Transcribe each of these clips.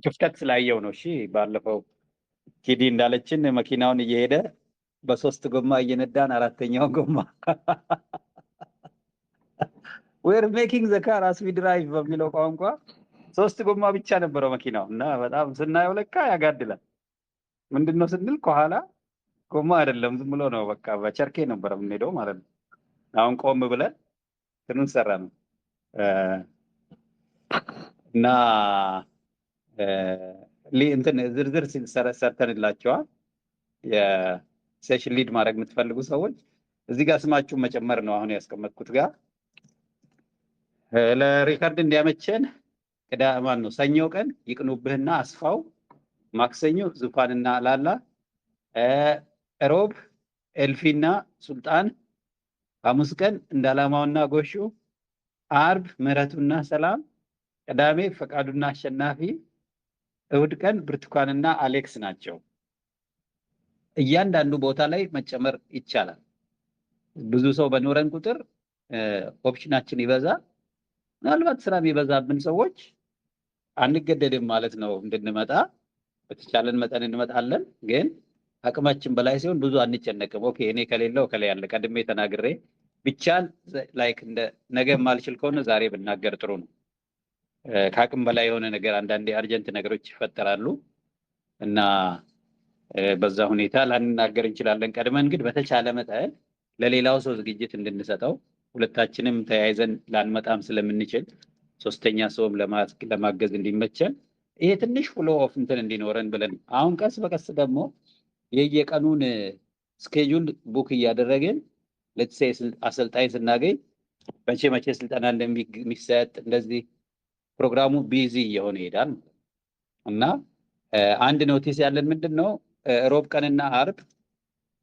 ክፍተት ስላየው ነው። እሺ ባለፈው ኪዲ እንዳለችን መኪናውን እየሄደ በሶስት ጎማ እየነዳን አራተኛው ጎማ ዌር ሜኪንግ ዘ ካር አስ ዊ ድራይቭ በሚለው ቋንቋ ሶስት ጎማ ብቻ ነበረው መኪናው እና በጣም ስናየው ለካ ያጋድላል። ምንድነው ስንል ከኋላ ጎማ አይደለም ዝም ብሎ ነው። በቃ በቸርኬ ነበር የምንሄደው ማለት ነው። አሁን ቆም ብለን ትኑን ሰራ ነው እና እንትን ዝርዝር ሰርተንላቸዋል። የሴሽን ሊድ ማድረግ የምትፈልጉ ሰዎች እዚህ ጋር ስማችሁን መጨመር ነው አሁን ያስቀመጥኩት ጋር ለሪከርድ እንዲያመቸን ቅዳማን ነው ሰኞ ቀን ይቅኑብህና አስፋው፣ ማክሰኞ ዙፋንና ላላ፣ ሮብ ኤልፊና ሱልጣን፣ ሐሙስ ቀን እንዳላማውና ጎሹ፣ አርብ ምህረቱና ሰላም፣ ቅዳሜ ፈቃዱና አሸናፊ፣ እሁድ ቀን ብርቱካንና አሌክስ ናቸው። እያንዳንዱ ቦታ ላይ መጨመር ይቻላል። ብዙ ሰው በኖረን ቁጥር ኦፕሽናችን ይበዛል። ምናልባት ስራ የሚበዛብን ሰዎች አንገደድም ማለት ነው እንድንመጣ። በተቻለን መጠን እንመጣለን፣ ግን አቅማችን በላይ ሲሆን ብዙ አንጨነቅም። ኦኬ እኔ ከሌለው ከላይ ያለ ቀድሜ ተናግሬ ብቻል ላይክ እንደ ነገ የማልችል ከሆነ ዛሬ ብናገር ጥሩ ነው። ከአቅም በላይ የሆነ ነገር አንዳንዴ አርጀንት ነገሮች ይፈጠራሉ እና በዛ ሁኔታ ላንናገር እንችላለን ቀድመን። ግን በተቻለ መጠን ለሌላው ሰው ዝግጅት እንድንሰጠው ሁለታችንም ተያይዘን ላንመጣም ስለምንችል ሶስተኛ ሰውም ለማገዝ እንዲመቸን ይሄ ትንሽ ፍሎ ኦፍ እንትን እንዲኖረን ብለን አሁን ቀስ በቀስ ደግሞ የየቀኑን ስኬጁል ቡክ እያደረግን ለትሴ አሰልጣኝ ስናገኝ መቼ ስልጠና እንደሚሰጥ እንደዚህ ፕሮግራሙ ቢዚ እየሆነ ይሄዳል እና አንድ ኖቲስ ያለን ምንድን ነው ሮብ ቀንና አርብ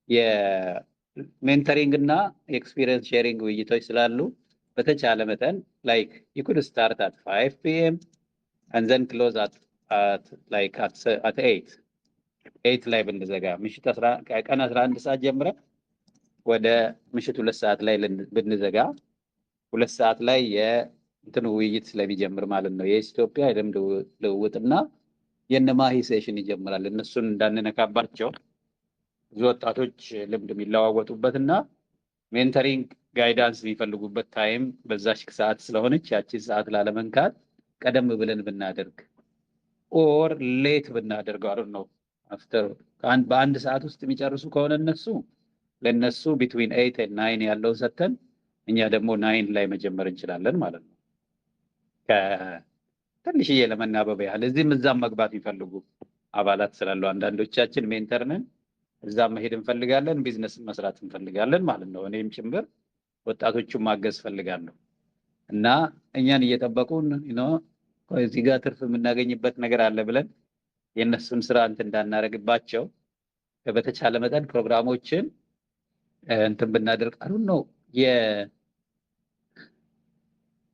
የሜንተሪንግ እና ኤክስፒሪየንስ ሼሪንግ ውይይቶች ስላሉ በተቻለ መጠን ላይክ you could start at 5 p.m. and then close at 8 ላይ ብንዘጋ ምሽት ቀን 11 ሰዓት ጀምረን ወደ ምሽት 2 ሰዓት ላይ ብንዘጋ 2 ሰዓት ላይ የእንትኑ ውይይት ስለሚጀምር ማለት ነው የኢትዮጵያ የልምድ ልውውጥና የነማሂ ሴሽን ይጀምራል። እነሱን እንዳንነካባቸው ብዙ ወጣቶች ልምድ የሚለዋወጡበትና ሜንተሪንግ ጋይዳንስ የሚፈልጉበት ታይም በዛች ሰዓት ስለሆነች ያቺን ሰዓት ላለመንካት ቀደም ብለን ብናደርግ ኦር ሌት ብናደርገው አሩ ነው አፍተር በአንድ ሰዓት ውስጥ የሚጨርሱ ከሆነ እነሱ ለነሱ ቢትዊን 8 and 9 ያለው ሰተን እኛ ደግሞ 9 ላይ መጀመር እንችላለን ማለት ነው። ትንሽዬ ለመናበብ ያህል እዚህም እዛም መግባት የሚፈልጉ አባላት ስላሉ አንዳንዶቻችን ሜንተር ነን፣ እዛም መሄድ እንፈልጋለን፣ ቢዝነስ መስራት እንፈልጋለን ማለት ነው። እኔም ጭምር ወጣቶቹን ማገዝ ፈልጋለሁ እና እኛን እየጠበቁን ነው እዚህ ጋር ትርፍ የምናገኝበት ነገር አለ ብለን የእነሱን ስራ እንትን እንዳናረግባቸው በተቻለ መጠን ፕሮግራሞችን እንትን ብናደርግ አሩ ነው።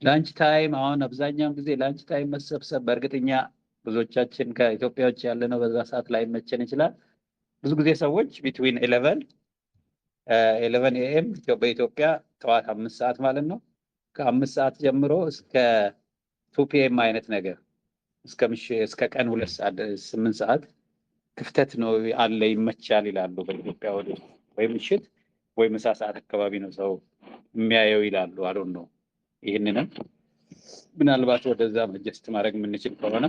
ላንች ታይም አሁን አብዛኛውን ጊዜ ላንች ታይም መሰብሰብ በእርግጠኛ ብዙዎቻችን ከኢትዮጵያ ውጭ ያለነው በዛ ሰዓት ላይ መቸን ይችላል። ብዙ ጊዜ ሰዎች ቢትዊን 11 AM በኢትዮጵያ ጠዋት 5 ሰዓት ማለት ነው ከ5 ሰዓት ጀምሮ እስከ 2 PM አይነት ነገር እስከ ቀን 2 ሰዓት 8 ሰዓት ክፍተት ነው አለ ይመቻል ይላሉ በኢትዮጵያ ወይ ምሽት ወይ ምሳ ሰዓት አካባቢ ነው ሰው የሚያየው ይላሉ። አሉን ነው ይህንንም ምናልባት ወደዛ መጀስት ማድረግ የምንችል ከሆነ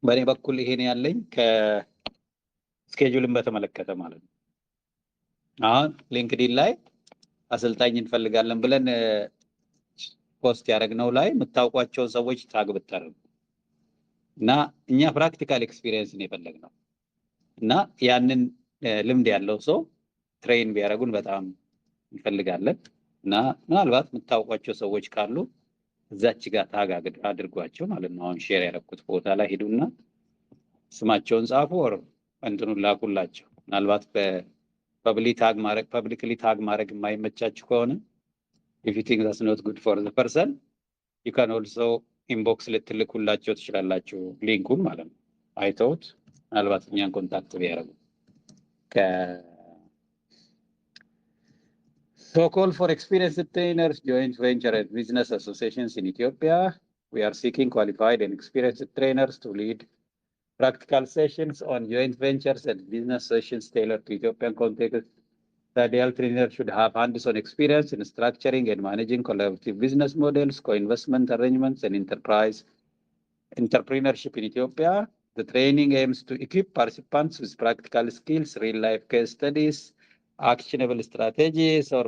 በእኔ በኩል ይሄን ያለኝ ከስኬጁልን በተመለከተ ማለት ነው። አሁን ሊንክዲን ላይ አሰልጣኝ እንፈልጋለን ብለን ፖስት ያደረግነው ላይ የምታውቋቸውን ሰዎች ታግ ብታደርጉ እና እኛ ፕራክቲካል ኤክስፒሪየንስ ነው የፈለግነው እና ያንን ልምድ ያለው ሰው ትሬን ቢያደርጉን በጣም እንፈልጋለን እና ምናልባት የምታውቋቸው ሰዎች ካሉ እዛች ጋር ታግ አድርጓቸው ማለት ነው። አሁን ሼር ያደረኩት ቦታ ላይ ሄዱና ስማቸውን ጻፉ ወር እንትኑን ላኩላቸው። ምናልባት ፐብሊክሊ ታግ ማድረግ የማይመቻችሁ ከሆነ if you think that's not good for the person you can also inbox ልትልኩላቸው ትችላላችሁ ሊንኩን ማለት ነው። አይተውት ምናልባት እኛን ኮንታክት ቢያደርጉ So call for experienced trainers, joint venture and business associations in Ethiopia. We are seeking qualified and experienced trainers to lead practical sessions on joint ventures and business sessions tailored to Ethiopian context. The ideal trainer should have hands-on experience in structuring and managing collaborative business models, co-investment arrangements, and enterprise entrepreneurship in Ethiopia. The training aims to equip participants with practical skills, real-life case studies, actionable strategies, or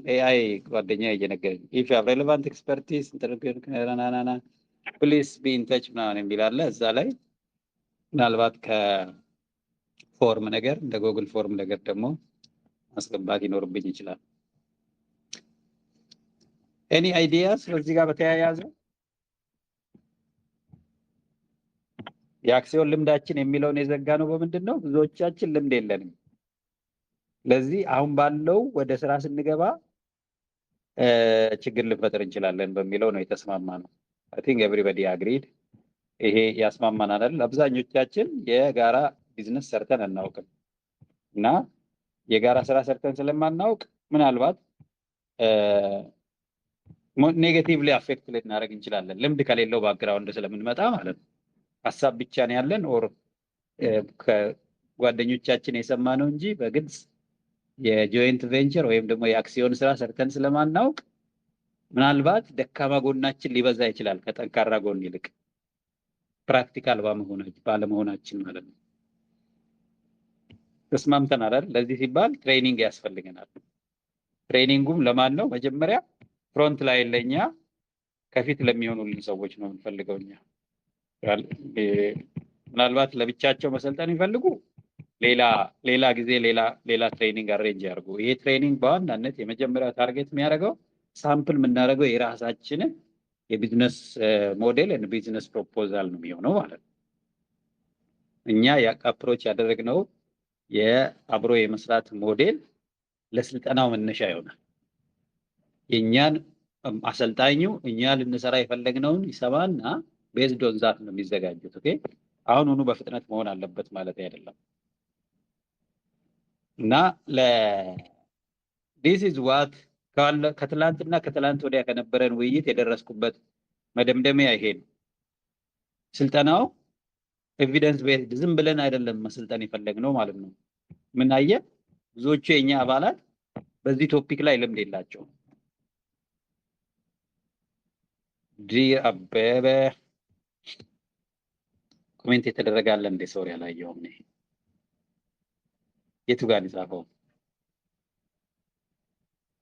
AI ጓደኛ እየነገረኝ if you have relevant expertise, please be in touch ምናምን የሚል አለ እዛ ላይ ምናልባት ከፎርም ነገር እንደ ጉግል ፎርም ነገር ደግሞ ማስገባት ይኖርብኝ ይችላል። any ideas በዚህ ጋር በተያያዘ የአክሲዮን ልምዳችን የሚለውን የዘጋ ነው በምንድን ነው? ብዙዎቻችን ልምድ የለንም። ለዚህ አሁን ባለው ወደ ስራ ስንገባ ችግር ልንፈጥር እንችላለን በሚለው ነው የተስማማ ነው። I think everybody agreed። ይሄ ያስማማናል አይደል? አብዛኞቻችን የጋራ ቢዝነስ ሰርተን አናውቅም እና የጋራ ስራ ሰርተን ስለማናውቅ ምናልባት ኔጌቲቭሊ አፌክት ልናደርግ እንችላለን። ልምድ ከሌለው ባክግራውንድ ስለምንመጣ ማለት ነው። ሀሳብ ብቻ ነው ያለን ኦር ከጓደኞቻችን የሰማነው እንጂ በግልጽ የጆይንት ቬንቸር ወይም ደግሞ የአክሲዮን ስራ ሰርተን ስለማናውቅ ምናልባት ደካማ ጎናችን ሊበዛ ይችላል ከጠንካራ ጎን ይልቅ ፕራክቲካል ባለመሆናችን ማለት ነው። ተስማምተናል አይደል? ለዚህ ሲባል ትሬኒንግ ያስፈልገናል። ትሬኒንጉም ለማን ነው? መጀመሪያ ፍሮንት ላይ ለኛ ከፊት ለሚሆኑልን ሰዎች ነው የምንፈልገው እኛ። ምናልባት ለብቻቸው መሰልጠን ይፈልጉ ሌላ ጊዜ ሌላ ትሬኒንግ አሬንጅ ያርጉ። ይሄ ትሬኒንግ በዋናነት የመጀመሪያ ታርጌት የሚያደርገው ሳምፕል የምናደርገው የራሳችንን የቢዝነስ ሞዴል እና ቢዝነስ ፕሮፖዛል ነው የሚሆነው ማለት ነው። እኛ አፕሮች ያደረግነው የአብሮ የመስራት ሞዴል ለስልጠናው መነሻ ይሆናል። የኛን አሰልጣኙ እኛ ልንሰራ የፈለግነውን ይሰማና ቤዝድ ኦን ዛት ነው የሚዘጋጁት። ኦኬ አሁን በፍጥነት መሆን አለበት ማለት አይደለም። እና this is what ከትላንትና ከትላንት ወዲያ ከነበረን ውይይት የደረስኩበት መደምደሚያ ይሄ ነው። ስልጠናው ኤቪደንስ ቤዝድ ዝም ብለን አይደለም መስልጠን የፈለግነው ማለት ነው። ምን አየ ብዙዎቹ የኛ አባላት በዚህ ቶፒክ ላይ ልምድ የላቸውም። አበበ ኮሜንት የተደረጋለ እንደ ሶሪ አላየሁም ነው የቱ ጋር ይጻፈው?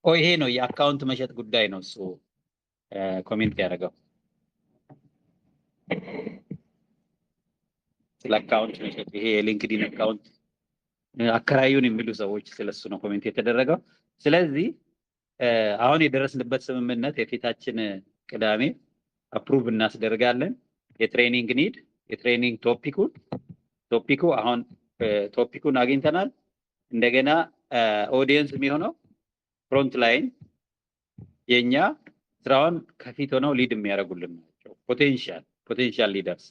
ይሄ ነው የአካውንት መሸጥ ጉዳይ ነው እሱ ኮሜንት ያደረገው። ስለ አካውንት መሸጥ ይሄ የሊንክዲን አካውንት አከራዩን የሚሉ ሰዎች ስለሱ ነው ኮሜንት የተደረገው። ስለዚህ አሁን የደረስንበት ስምምነት የፊታችን ቅዳሜ አፕሩቭ እናስደርጋለን። የትሬኒንግ ኒድ የትሬኒንግ ቶፒኩ አሁን ቶፒኩን አግኝተናል። እንደገና ኦዲየንስ የሚሆነው ፍሮንት ላይን የኛ ስራውን ከፊት ሆነው ሊድ የሚያደርጉልን ናቸው። ፖቴንሻል ሊደርስ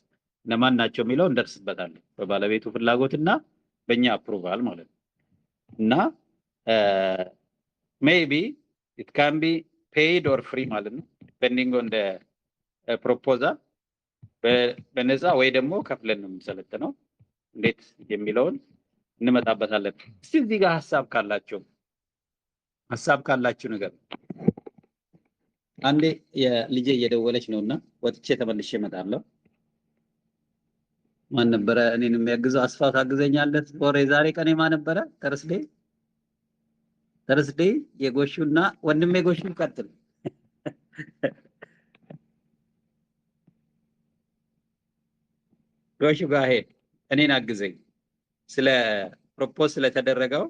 እነማን ናቸው የሚለው እንደርስበታለን በባለቤቱ ፍላጎትና በእኛ አፕሩቫል ማለት ነው። እና ሜይቢ ኢት ካን ቢ ፔይድ ኦር ፍሪ ማለት ነው ዲፔንዲንግ ኦን ደ ፕሮፖዛል። በነፃ ወይ ደግሞ ከፍለን ነው የምንሰለጥነው እንዴት የሚለውን እንመጣበታለን። እስቲ እዚህ ጋር ሀሳብ ካላችሁ ነገር አንዴ የልጄ እየደወለች ነውና ወጥቼ ተመልሼ እመጣለሁ። ማን ነበረ እኔን የሚያግዘው? አስፋው ታግዘኛለህ? ኦሬ ዛሬ ቀኔ ማን ነበረ? ተርስዴ የጎሹና ወንድሜ ጎሹ ቀጥል ጎሹ ጋር ሄድ እኔን አግዘኝ ስለ ፕሮፖዝ ስለተደረገው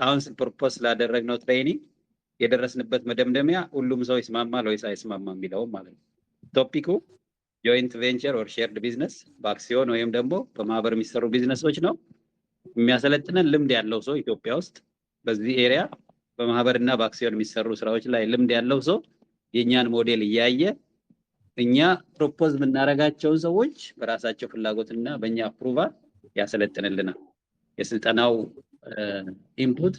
አሁን ፕሮፖዝ ስላደረግነው ትሬኒንግ የደረስንበት መደምደሚያ ሁሉም ሰው ይስማማል ወይስ አይስማማም የሚለው ማለት ነው። ቶፒኩ ጆይንት ቬንቸር ኦር ሼርድ ቢዝነስ በአክሲዮን ወይም ደግሞ በማህበር የሚሰሩ ቢዝነሶች ነው። የሚያሰለጥነን ልምድ ያለው ሰው ኢትዮጵያ ውስጥ በዚህ ኤሪያ በማህበርና በአክሲዮን የሚሰሩ ስራዎች ላይ ልምድ ያለው ሰው የኛን ሞዴል እያየ እኛ ፕሮፖዝ የምናደርጋቸውን ሰዎች በራሳቸው ፍላጎትና በእኛ አፕሩቫል ያሰለጥንልናል። የስልጠናው ኢንፑት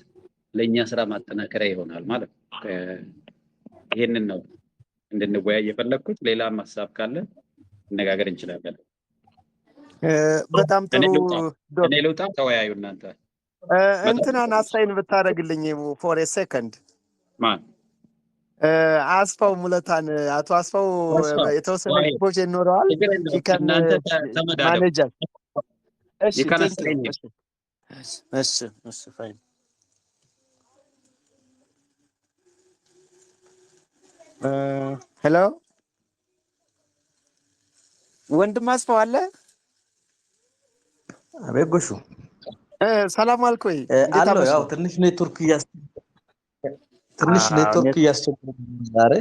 ለእኛ ስራ ማጠናከሪያ ይሆናል ማለት ነው። ይሄንን ነው እንድንወያይ የፈለኩት። ሌላም ሐሳብ ካለ እነጋገር እንችላለን። በጣም ጥሩ እኔ ልውጣ፣ ተወያዩ እናንተ። እንትናን አሳይን ብታደርግልኝ ፎር ኤ ሴከንድ ማን? አስፋው ሙለታን። አቶ አስፋው የተወሰነ ኤክስፖዥር ይኖረዋል። እናንተ ተመዳደቡ። ማኔጀር እሺ፣ ይከነስ ቴንክ ዩ። እሺ ፋይን። ሄሎ ወንድም አስፋው አለ? አቤት ጎሹ፣ ሰላም አልክ ወይ? አለው። ያው ትንሽ ኔትወርክ እያስቸገረ ዛሬ።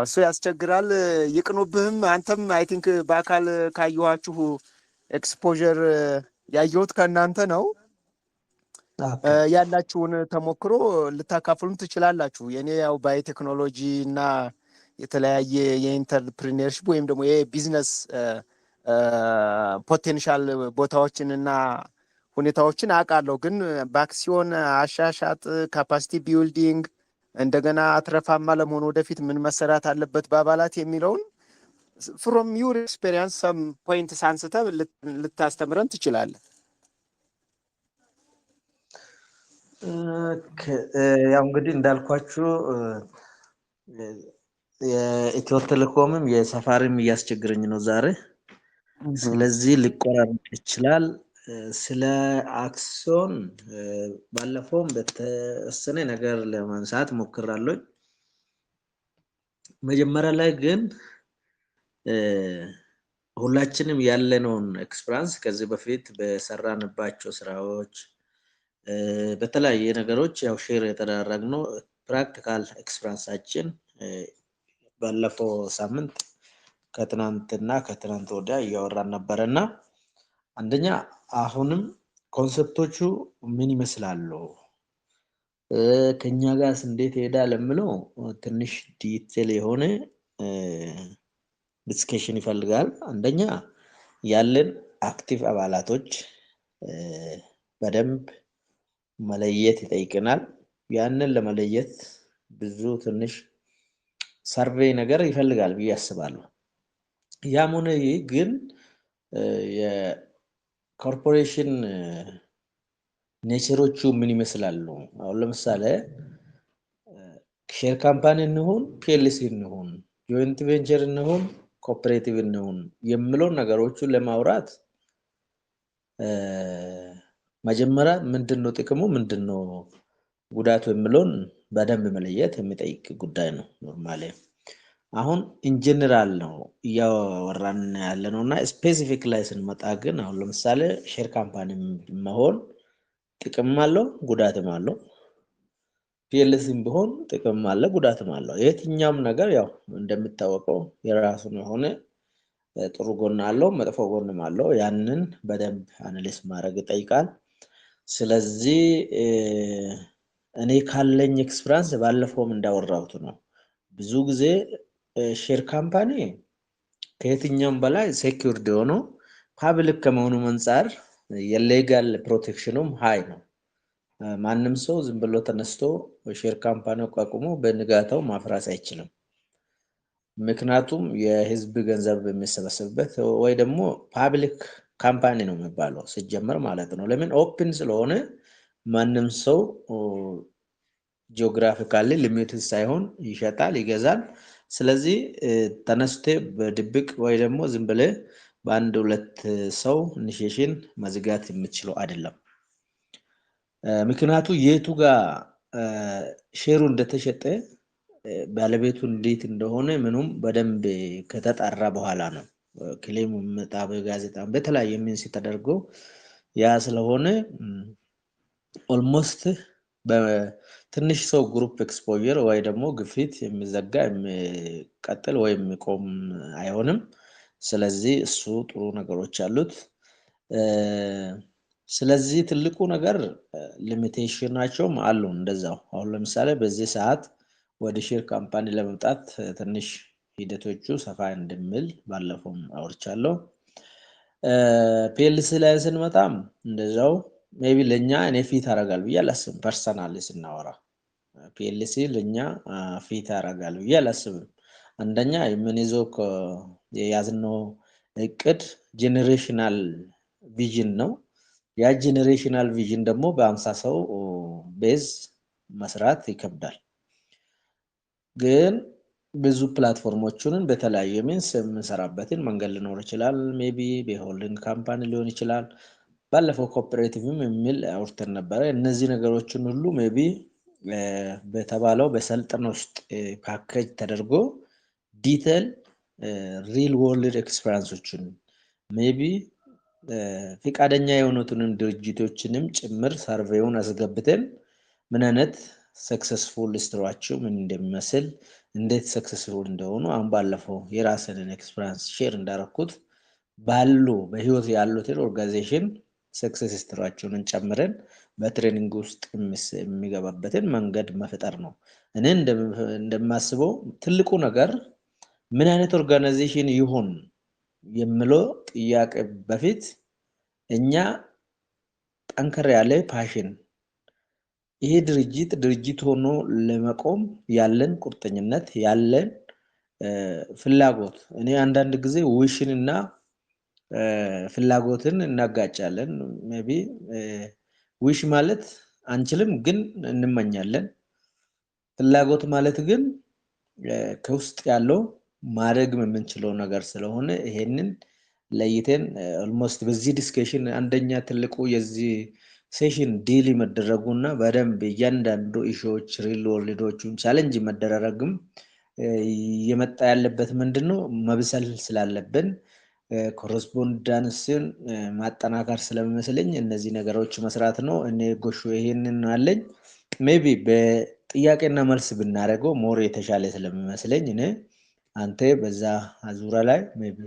እሱ ያስቸግራል። ይቅኑብህም። አንተም አይ ቲንክ በአካል ካየኋችሁ ኤክስፖዠር ያየሁት ከእናንተ ነው። ያላችሁን ተሞክሮ ልታካፍሉም ትችላላችሁ። የኔ ያው ባዮቴክኖሎጂ እና የተለያየ የኢንተርፕሪነርሺፕ ወይም ደግሞ የቢዝነስ ፖቴንሻል ቦታዎችን እና ሁኔታዎችን አውቃለሁ። ግን በአክሲዮን አሻሻጥ፣ ካፓሲቲ ቢልዲንግ፣ እንደገና አትረፋማ ለመሆኑ ወደፊት ምን መሰራት አለበት በአባላት የሚለውን ፍሮም ዩር ኤክስፔሪንስ ሰም ፖይንትስ አንስተህ ልታስተምረን ትችላለህ። ያው እንግዲህ እንዳልኳችሁ የኢትዮ ቴሌኮምም የሳፋሪም እያስቸግረኝ ነው ዛሬ። ስለዚህ ሊቆራረጥ ይችላል። ስለ አክሲዮን ባለፈውም በተወሰነ ነገር ለማንሳት ሞክራለሁ። መጀመሪያ ላይ ግን ሁላችንም ያለነውን ኤክስፒሪያንስ ከዚህ በፊት በሰራንባቸው ስራዎች በተለያየ ነገሮች ያው ሼር የተደረግነው ፕራክቲካል ኤክስፒሪያንሳችን ባለፈው ሳምንት ከትናንትና ከትናንት ወዲያ እያወራን ነበረና አንደኛ አሁንም ኮንሰፕቶቹ ምን ይመስላሉ፣ ከኛ ጋር እንዴት ይሄዳል ለምለው ትንሽ ዲቴል የሆነ ዲስከሽን ይፈልጋል። አንደኛ ያለን አክቲቭ አባላቶች በደንብ መለየት ይጠይቀናል። ያንን ለመለየት ብዙ ትንሽ ሰርቬይ ነገር ይፈልጋል ብዬ አስባለሁ። ያም ሆነ ይህ ግን የኮርፖሬሽን ኔቸሮቹ ምን ይመስላሉ? አሁን ለምሳሌ ሼር ካምፓኒ እንሁን፣ ፒኤልሲ እንሁን፣ ጆይንት ቬንቸር እንሁን፣ ኮኦፐሬቲቭ እንሁን የሚለው ነገሮቹን ለማውራት መጀመሪያ ምንድነው ጥቅሙ፣ ምንድነው ጉዳቱ የሚለውን በደንብ መለየት የሚጠይቅ ጉዳይ ነው። ኖርማሊ አሁን ኢንጀነራል ነው እያወራን ያለነው እና ስፔሲፊክ ላይ ስንመጣ ግን አሁን ለምሳሌ ሼር ካምፓኒ መሆን ጥቅም አለው ጉዳትም አለው። ፒኤልሲም ቢሆን ጥቅም አለ ጉዳትም አለው። የትኛውም ነገር ያው እንደሚታወቀው የራሱን የሆነ ጥሩ ጎን አለው መጥፎ ጎንም አለው። ያንን በደንብ አናሊስ ማድረግ ይጠይቃል። ስለዚህ እኔ ካለኝ ኤክስፒሪያንስ ባለፈውም እንዳወራሁት ነው። ብዙ ጊዜ ሼር ካምፓኒ ከየትኛውም በላይ ሴኩርድ ሆኖ ፓብሊክ ከመሆኑ አንፃር የሌጋል ፕሮቴክሽኑም ሃይ ነው። ማንም ሰው ዝም ብሎ ተነስቶ ሼር ካምፓኒ አቋቁሞ በንጋታው ማፍራስ አይችልም። ምክንያቱም የህዝብ ገንዘብ የሚሰበሰብበት ወይ ደግሞ ፓብሊክ ካምፓኒ ነው የሚባለው ሲጀመር ማለት ነው። ለምን ኦፕን ስለሆነ ማንም ሰው ጂኦግራፊካሊ ሊሚትድ ሳይሆን ይሸጣል፣ ይገዛል። ስለዚህ ተነስቴ በድብቅ ወይ ደግሞ ዝም ብለህ በአንድ ሁለት ሰው ኢኒሺዬሽን መዝጋት የምትችለው አይደለም። ምክንያቱ የቱ ጋር ሼሩ እንደተሸጠ ባለቤቱ እንዴት እንደሆነ ምኑም በደንብ ከተጣራ በኋላ ነው ክሌሙ መጣ በጋዜጣ በተለያየ ሚንስ ተደርጎ ያ ስለሆነ ኦልሞስት በትንሽ ሰው ግሩፕ ኤክስፖዠር ወይ ደግሞ ግፊት የሚዘጋ የሚቀጥል ወይ የሚቆም አይሆንም። ስለዚህ እሱ ጥሩ ነገሮች አሉት። ስለዚህ ትልቁ ነገር ሊሚቴሽናቸውም አሉ እንደዛው። አሁን ለምሳሌ በዚህ ሰዓት ወደ ሼር ካምፓኒ ለመምጣት ትንሽ ሂደቶቹ ሰፋ እንደሚል ባለፈውም አውርቻለሁ። ፒኤልሲ ላይ ስንመጣም እንደዛው ሜቢ ለኛ እኔ ፊት አደርጋል ብዬ አላስብም። ፐርሰናሊ ስናወራ ፒኤልሲ ለኛ ፊት ያደርጋል ብዬ አላስብም። አንደኛ የምንይዘው የያዝነው እቅድ ጄኔሬሽናል ቪዥን ነው። ያ ጄኔሬሽናል ቪዥን ደግሞ በ50 ሰው ቤዝ መስራት ይከብዳል። ግን ብዙ ፕላትፎርሞችን በተለያየ ሚንስ የምንሰራበትን መንገድ ሊኖር ይችላል። ሜቢ በሆልዲንግ ካምፓኒ ሊሆን ይችላል። ባለፈው ኮኦፐሬቲቭም የሚል አውርተን ነበረ። እነዚህ ነገሮችን ሁሉ ሜቢ በተባለው በሰልጠና ውስጥ ፓኬጅ ተደርጎ ዲቴል ሪል ወርልድ ኤክስፒሪየንሶችን ሜቢ ፍቃደኛ የሆኑትንም ድርጅቶችንም ጭምር ሰርቬውን አስገብተን ምን አይነት ሰክሰስፉል ስትራቸው ምን እንደሚመስል እንዴት ሰክሰስፉል እንደሆኑ አሁን ባለፈው የራስንን ኤክስፒሪየንስ ሼር እንዳረኩት ባሉ በህይወት ያሉትን ኦርጋናይዜሽን ሰክሰስ ስትራቸውን ጨምረን በትሬኒንግ ውስጥ የሚገባበትን መንገድ መፍጠር ነው። እኔ እንደማስበው ትልቁ ነገር ምን አይነት ኦርጋናይዜሽን ይሆን የሚለው ጥያቄ በፊት እኛ ጠንከር ያለ ፓሽን ይሄ ድርጅት ሆኖ ለመቆም ያለን ቁርጠኝነት ያለን ፍላጎት እኔ አንዳንድ ጊዜ ዊሽንና ፍላጎትን እናጋጫለን። ሜቢ ዊሽ ማለት አንችልም ግን እንመኛለን። ፍላጎት ማለት ግን ከውስጥ ያለው ማድረግ የምንችለው ነገር ስለሆነ ይሄንን ለይተን ኦልሞስት በዚህ ዲስከሽን አንደኛ ትልቁ የዚህ ሴሽን ዲል መደረጉና በደንብ እያንዳንዱ ኢሹዎች ሪል ወርልዶቹን ቻሌንጅ መደረግም የመጣ ያለበት ምንድነው መብሰል ስላለብን ኮረስፖንዳንስን ማጠናከር ስለሚመስለኝ እነዚህ ነገሮች መስራት ነው። እኔ ጎሾ ይሄንን አለኝ። ሜቢ በጥያቄና መልስ ብናደርገው ሞር የተሻለ ስለሚመስለኝ እኔ አንተ በዛ ዙሪያ ላይ ሜቢ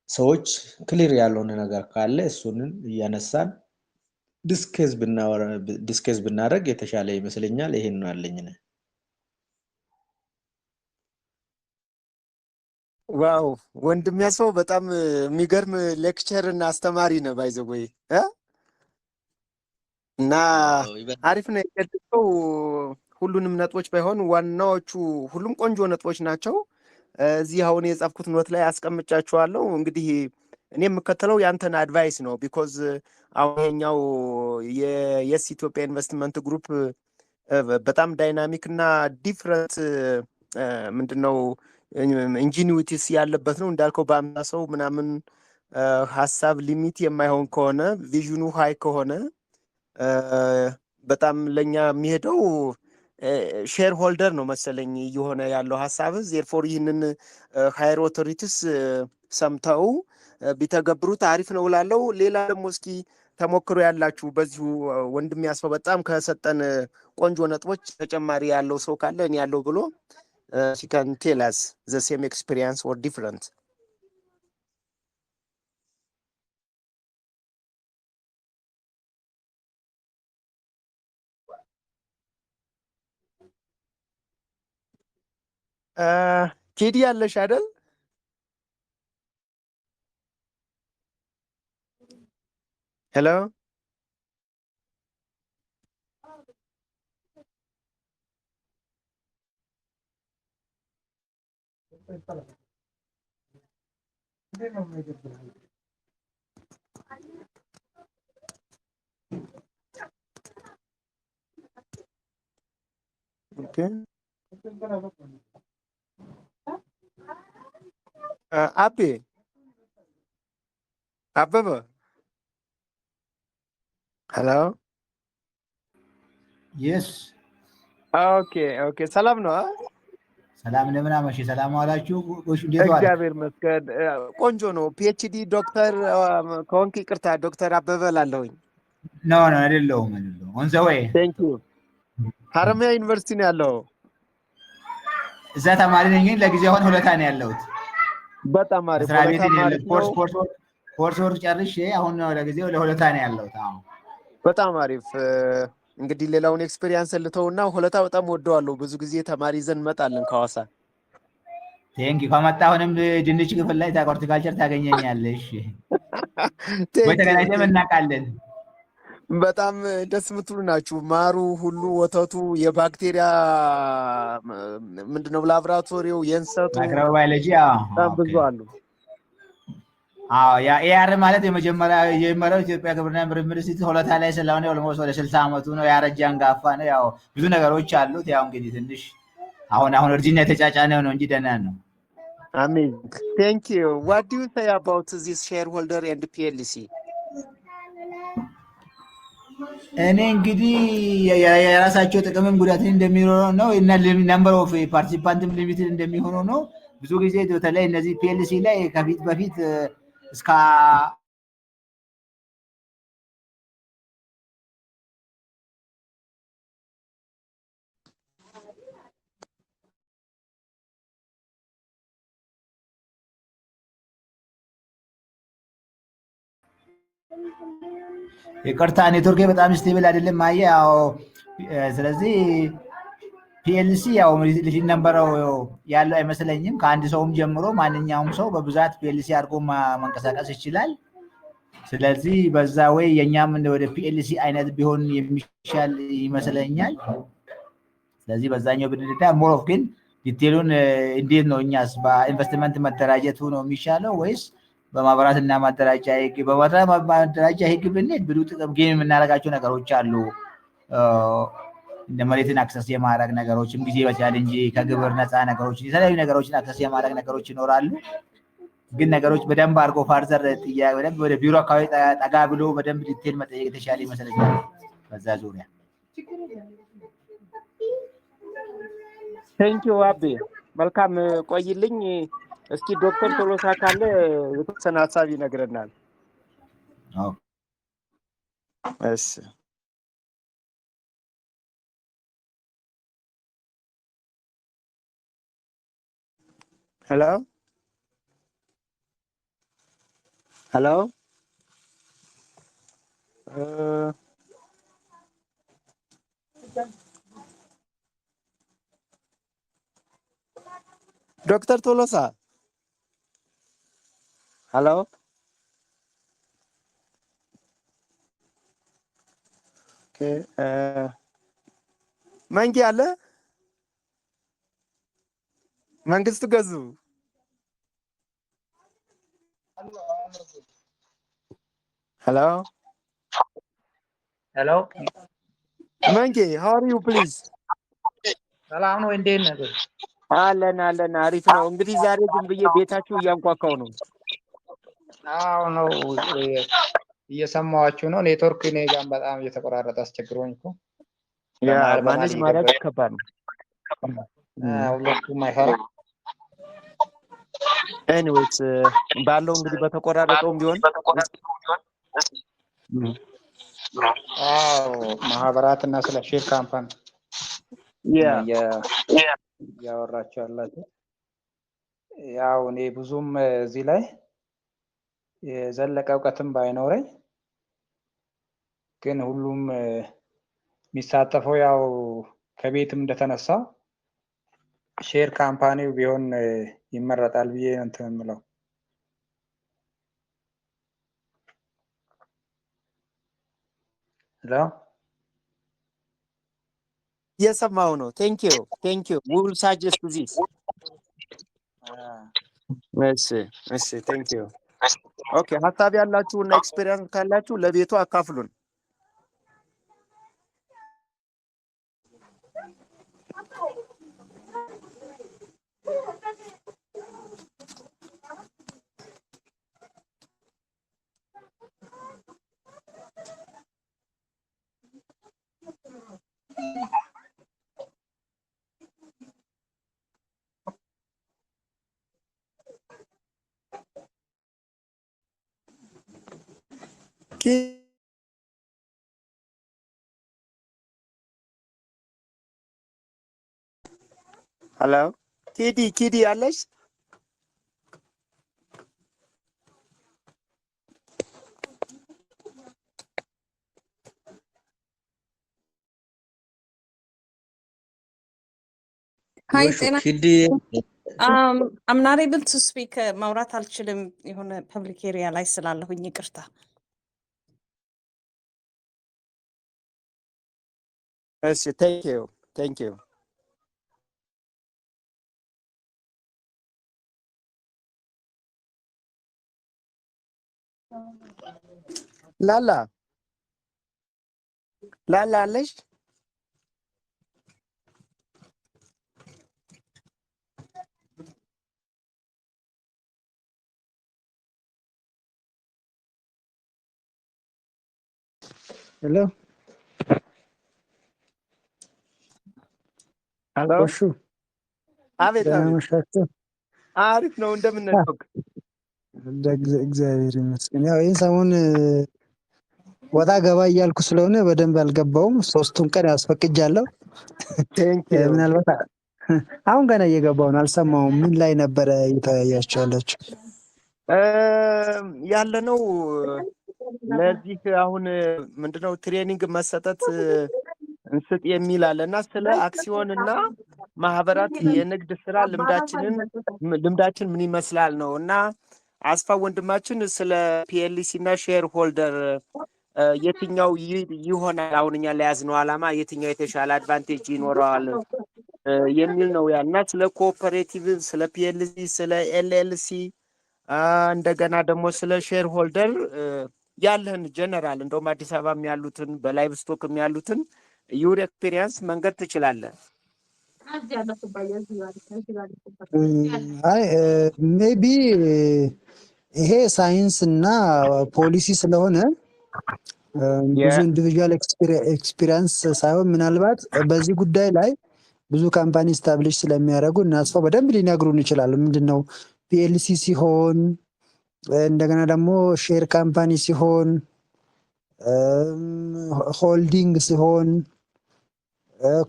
ሰዎች ክሊር ያልሆነ ነገር ካለ እሱንን እያነሳን ዲስከስ ብናደርግ የተሻለ ይመስለኛል። ይሄን ነው አለኝ እኔ። ዋው ወንድም ያሰው በጣም የሚገርም ሌክቸር እና አስተማሪ ነው ባይዘው እና አሪፍ ነው የገለጸው። ሁሉንም ነጥቦች ባይሆን ዋናዎቹ ሁሉም ቆንጆ ነጥቦች ናቸው። እዚህ አሁን የጻፍኩት ኖት ላይ አስቀምጫቸዋለሁ። እንግዲህ እኔ የምከተለው ያንተን አድቫይስ ነው። ቢኮዝ አሁንኛው የየስ ኢትዮጵያ ኢንቨስትመንት ግሩፕ በጣም ዳይናሚክ እና ዲፍረንት ምንድነው ኢንጂኒዊቲስ ያለበት ነው። እንዳልከው በአምሳ ሰው ምናምን ሀሳብ ሊሚት የማይሆን ከሆነ ቪዥኑ ሃይ ከሆነ በጣም ለኛ የሚሄደው ሼር ሆልደር ነው መሰለኝ እየሆነ ያለው ሀሳብ። ዜርፎር ይህንን ሃየር ኦቶሪቲስ ሰምተው ቢተገብሩት አሪፍ ነው እላለሁ። ሌላ ደግሞ እስኪ ተሞክሮ ያላችሁ በዚሁ ወንድም ያስፈው በጣም ከሰጠን ቆንጆ ነጥቦች ተጨማሪ ያለው ሰው ካለ እኔ ያለው ብሎ she can tell us the same experience or different. ቴዲ ያለሽ አይደል? ሄሎ ኦኬ አበበ ሄሎ የስ ኦኬ ሰላም ነው። ሰላም እንደምን አመሽ? ሰላም ዋላችሁ? እንዴት ዋላችሁ? እግዚአብሔር ይመስገን ቆንጆ ነው። ፒኤችዲ ዶክተር ከሆንክ ይቅርታ ዶክተር አበበ ላለሁኝ። ኖ አይደለሁም። ኦን ዘ ዌይ። ቴንክ ዩ። ሀረማያ ዩኒቨርሲቲ ነው ያለው። እዛ ተማሪ ነኝ ግን ለጊዜው አሁን ሆለታ ነው ያለሁት። በጣም አሪፍ ኮርስ ወርክ ጨርሼ አሁን ለጊዜው ለሆለታ ነው ያለሁት። አሁን በጣም አሪፍ። እንግዲህ ሌላውን ኤክስፒሪየንስ ልተውና ሆለታ በጣም ወደዋለሁ። ብዙ ጊዜ ተማሪ ይዘን እንመጣለን ከሐዋሳ። ቴንክ ዩ። ከመጣ አሁንም ድንች ክፍል ላይ ሆርቲካልቸር ታገኘኛለሽ። በተገናኘን እናውቃለን። በጣም ደስ የምትሉ ናችሁ። ማሩ ሁሉ ወተቱ የባክቴሪያ ምንድነው ላብራቶሪው የእንሰቱ ማይክሮባዮሎጂ በጣም ብዙ አሉ። ያ ኤአር ማለት የመጀመሪያው ኢትዮጵያ ግብርና ምርምር ኢንስቲትዩት ሆለታ ላይ ስለሆነ ኦልሞስት ወደ 60 ዓመቱ ነው። ያረጀ አንጋፋ ነው። ያው ብዙ ነገሮች አሉት። ያው እንግዲህ ትንሽ አሁን እርጅና የተጫጫነ ነው እንጂ ደህና ነው። Amazing. Thank you. What do you say about this shareholder and PLC? እኔ እንግዲህ የራሳቸው ጥቅምም ጉዳትን እንደሚኖረው ነው እና ነምበር ኦፍ ፓርቲሲፓንትም ሊሚትድ እንደሚሆነው ነው። ብዙ ጊዜ በተለይ እነዚህ ፒኤልሲ ላይ ከፊት በፊት እስከ ይቅርታ ኔትወርክ በጣም ስቴብል አይደለም። ያው ስለዚህ ፒኤልሲ ያው ልጅ ነበረው ያለው አይመስለኝም። ከአንድ ሰውም ጀምሮ ማንኛውም ሰው በብዛት ፒኤልሲ አድርጎ መንቀሳቀስ ይችላል። ስለዚህ በዛ ወይ የኛም ወደ ፒኤልሲ አይነት ቢሆን የሚሻል ይመስለኛል። ስለዚህ በዛኛው ብንድታ ሞሮፍ ግን ዲቴሉን እንዴት ነው እኛስ በኢንቨስትመንት መደራጀቱ ነው የሚሻለው ወይስ በማህበራት እና ማደራጃ ህግ? በማደራጃ ህግ ብንሄድ ብዙ ጥቅም ጌም የምናደርጋቸው ነገሮች አሉ። እንደ መሬትን አክሰስ የማድረግ ነገሮችም ጊዜ በቻል እንጂ ከግብር ነፃ ነገሮች የተለያዩ ነገሮችን አክሰስ የማድረግ ነገሮች ይኖራሉ። ግን ነገሮች በደንብ አድርጎ ፋርዘር ጥያቄ በደንብ ወደ ቢሮ አካባቢ ጠጋ ብሎ በደንብ ዲቴል መጠየቅ የተሻለ ይመስለኛል በዛ ዙሪያ። ቴንኪው አቤ፣ መልካም ቆይልኝ። እስኪ ዶክተር ቶሎሳ ካለ የተወሰነ ሀሳብ ይነግረናል። እሺ ሄሎ ሄሎ ዶክተር ቶሎሳ ሄሎ መንጌ አለ መንግስቱ ገዙ ሄሎ ሄሎ መንጌ how are you please? ሰላም ነው። እንዴት ነህ? አለን አሪፍ ነው። እንግዲህ ዛሬ ዝም ብዬ ቤታችሁ እያንኳኳው ነው። አዎ ነው እየሰማኋችሁ ነው። ኔትወርክ እኔ ጋር በጣም እየተቆራረጠ አስቸግሮኝ እኮ ያ ማኔጅ ማድረግ ከባድ ነው። ሁለቱም አይሰራም። ኤኒዌይስ ባለው እንግዲህ በተቆራረጠውም ቢሆን ማህበራትና ስለ ሼር ካምፓኒ እያወራችሁ ያላችሁ ያው እኔ ብዙም እዚህ ላይ የዘለቀ እውቀትም ባይኖረኝ ግን ሁሉም የሚሳተፈው ያው ከቤትም እንደተነሳው ሼር ካምፓኒው ቢሆን ይመረጣል ብዬ እንትን የምለው። ሄሎ እየሰማሁ ነው። ቴንኪው we will suggest this. እሺ ቴንኪው። ኦኬ ሀሳብ ያላችሁ እና ኤክስፒሪየንስ ካላችሁ ለቤቱ አካፍሉን። ሄሎ ኪዲ አለሽ? Hi, Tina. I'm not able to speak. ማውራት አልችልም የሆነ ፐብሊክ ኤሪያ ላይ ስላለሁኝ ይቅርታ። እሺ ቴንክ ዩ ላላ አለሽ ሄሎ ሄሎ ጎሹ አቤት ደህና አቤት መሻችሁ? አሪፍ ነው እንደምን ነህ እግዚአብሔር ይመስገን። ያው ይህን ሰሞን ወጣ ገባ እያልኩ ስለሆነ በደንብ አልገባውም። 3ቱን ቀን ያስፈቅጃለሁ። ቴንክ ዩ ምናልባት አሁን ገና እየገባው ነው፣ አልሰማውም። ምን ላይ ነበረ እየተወያያችሁ ያላችሁ? ያለነው ለዚህ አሁን ምንድነው ትሬኒንግ መሰጠት እንስጥ የሚል አለ እና ስለ አክሲዮን እና ማህበራት የንግድ ስራ ልምዳችን ምን ይመስላል ነው እና አስፋ ወንድማችን ስለ ፒኤልሲ እና ሼር ሆልደር የትኛው ይሆናል አሁን እኛ ለያዝነው ዓላማ የትኛው የተሻለ አድቫንቴጅ ይኖረዋል የሚል ነው ያ እና ስለ ኮኦፐሬቲቭ፣ ስለ ፒኤልሲ፣ ስለ ኤልኤልሲ እንደገና ደግሞ ስለ ሼር ሆልደር ያለህን ጀነራል እንደውም አዲስ አበባም ያሉትን በላይቭ ስቶክም ያሉትን ዩር ኤክስፒሪየንስ መንገድ ትችላለህ። አይ ሜቢ ይሄ ሳይንስ እና ፖሊሲ ስለሆነ ብዙ ኢንዲቪጁዋል ኤክስፒሪየንስ ሳይሆን ምናልባት በዚህ ጉዳይ ላይ ብዙ ካምፓኒ ስታብሊሽ ስለሚያደርጉ እናስፋው በደንብ ሊነግሩን ይችላሉ። ምንድነው ፒኤልሲ ሲሆን እንደገና ደግሞ ሼር ካምፓኒ ሲሆን ሆልዲንግ ሲሆን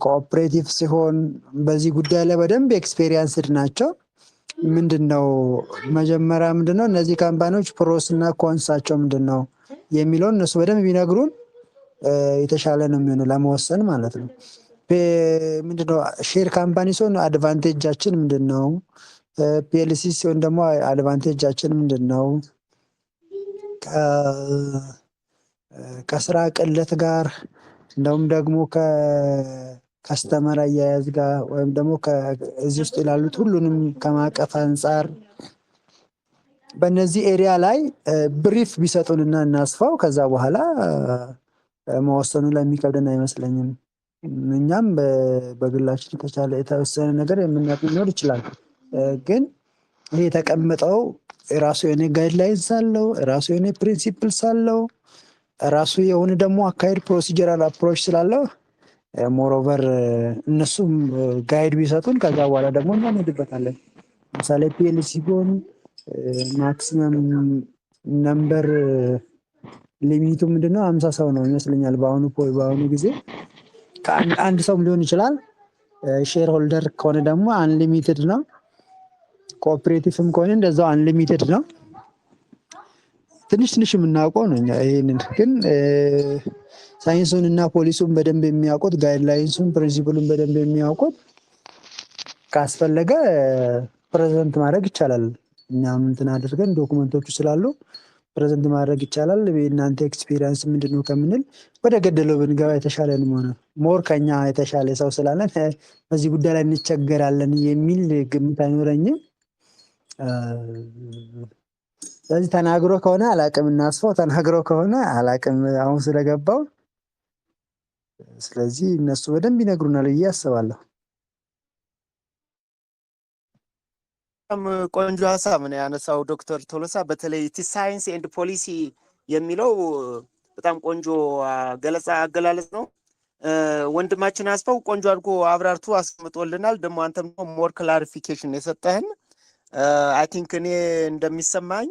ኮኦፕሬቲቭ ሲሆን በዚህ ጉዳይ ላይ በደንብ ኤክስፔሪየንስድ ናቸው። ምንድነው መጀመሪያ ምንድነው እነዚህ ካምፓኒዎች ፕሮስ እና ኮንሳቸው ምንድነው የሚለውን እነሱ በደንብ ቢነግሩን የተሻለ ነው የሚሆነው ለመወሰን ማለት ነው። ምንድነው ሼር ካምፓኒ ሲሆን አድቫንቴጃችን ምንድነው? ፒኤልሲ ሲሆን ደግሞ አድቫንቴጃችን ምንድነው? ከስራ ቅለት ጋር እንደውም ደግሞ ከከስተመር አያያዝ ጋር ወይም ደግሞ እዚህ ውስጥ ላሉት ሁሉንም ከማቀፍ አንጻር በእነዚህ ኤሪያ ላይ ብሪፍ ቢሰጡንና እናስፋው ከዛ በኋላ መወሰኑ ላይ የሚከብደን አይመስለኝም። እኛም በግላችን የተቻለ የተወሰነ ነገር የምናውቅ ሊኖር ይችላል። ግን ይሄ የተቀመጠው ራሱ የሆነ ጋይድላይንስ አለው፣ ራሱ የሆነ ፕሪንሲፕልስ አለው፣ ራሱ የሆነ ደግሞ አካሄድ ፕሮሲጀራል አፕሮች ስላለው ሞሮቨር እነሱም ጋይድ ቢሰጡን ከዛ በኋላ ደግሞ እኛ እንሄድበታለን። ለምሳሌ ፒኤልሲ ቢሆን ማክሲመም ነምበር ሊሚቱ ምንድነው 50 ሰው ነው ይመስለኛል በአሁኑ ጊዜ ከአንድ ሰውም ሊሆን ይችላል። ሼር ሆልደር ከሆነ ደግሞ አንሊሚትድ ነው። ኮኦፕሬቲቭም ከሆነ እንደዛው አንሊሚትድ ነው። ትንሽ የምናውቀው ነው እኛ ይሄንን ግን ሳይንሱን እና ፖሊሱን በደንብ የሚያውቁት ጋይድላይንሱን ፕሪንሲፕሉን በደንብ የሚያውቁት ካስፈለገ ፕሬዘንት ማድረግ ይቻላል። እኛም እንትን አድርገን ዶክመንቶቹ ስላሉ ፕሬዘንት ማድረግ ይቻላል። እናንተ ኤክስፒሪየንስ ምንድነው ከምንል ወደ ገደለው ብንገባ የተሻለ ነው። ሞር ከኛ የተሻለ ሰው ስላለን በዚህ ጉዳይ ላይ እንቸገራለን የሚል ግምት አይኖረኝም። ስለዚህ ተናግሮ ከሆነ አላቅም እናስፋው ተናግሮ ከሆነ አላቅም አሁን ስለገባው። ስለዚህ እነሱ በደንብ ይነግሩናል ብዬ አስባለሁ። በጣም ቆንጆ ሀሳብ ነው ያነሳው ዶክተር ቶሎሳ። በተለይ ሳይንስ ኤንድ ፖሊሲ የሚለው በጣም ቆንጆ አገላለጽ ነው። ወንድማችን አስፋው ቆንጆ አድርጎ አብራርቶ አስቀምጦልናል። ደግሞ አንተም ሞር ክላሪፊኬሽን የሰጠህን አይ ቲንክ እኔ እንደሚሰማኝ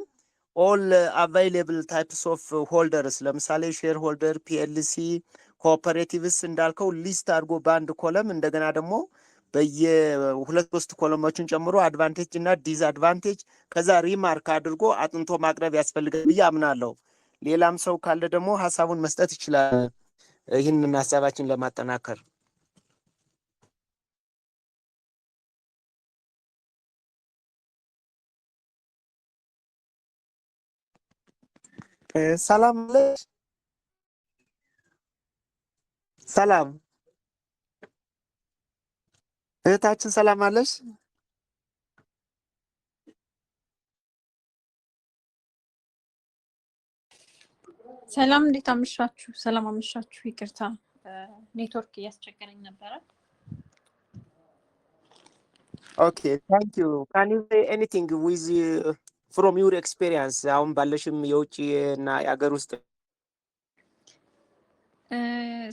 ኦል አቫይሌብል ታይፕስ ኦፍ ሆልደርስ ለምሳሌ ሼር ሆልደር፣ ፒኤልሲ፣ ኮኦፐሬቲቭስ እንዳልከው ሊስት አድርጎ በአንድ ኮለም እንደገና ደግሞ በየሁለት ሶስት ኮለሞችን ጨምሮ አድቫንቴጅ እና ዲስአድቫንቴጅ ከዛ ሪማርክ አድርጎ አጥንቶ ማቅረብ ያስፈልጋል ብዬ አምናለሁ። ሌላም ሰው ካለ ደግሞ ሀሳቡን መስጠት ይችላል ይህንን ሀሳባችን ለማጠናከር። ሰላም ሰላም እህታችን ሰላም አለሽ? ሰላም እንዴት አመሻችሁ? ሰላም አመሻችሁ። ይቅርታ ኔትወርክ እያስቸገረኝ ነበረ። Okay, thank you. Can you say anything with from your experience? አሁን ባለሽም የውጭ እና የሀገር ውስጥ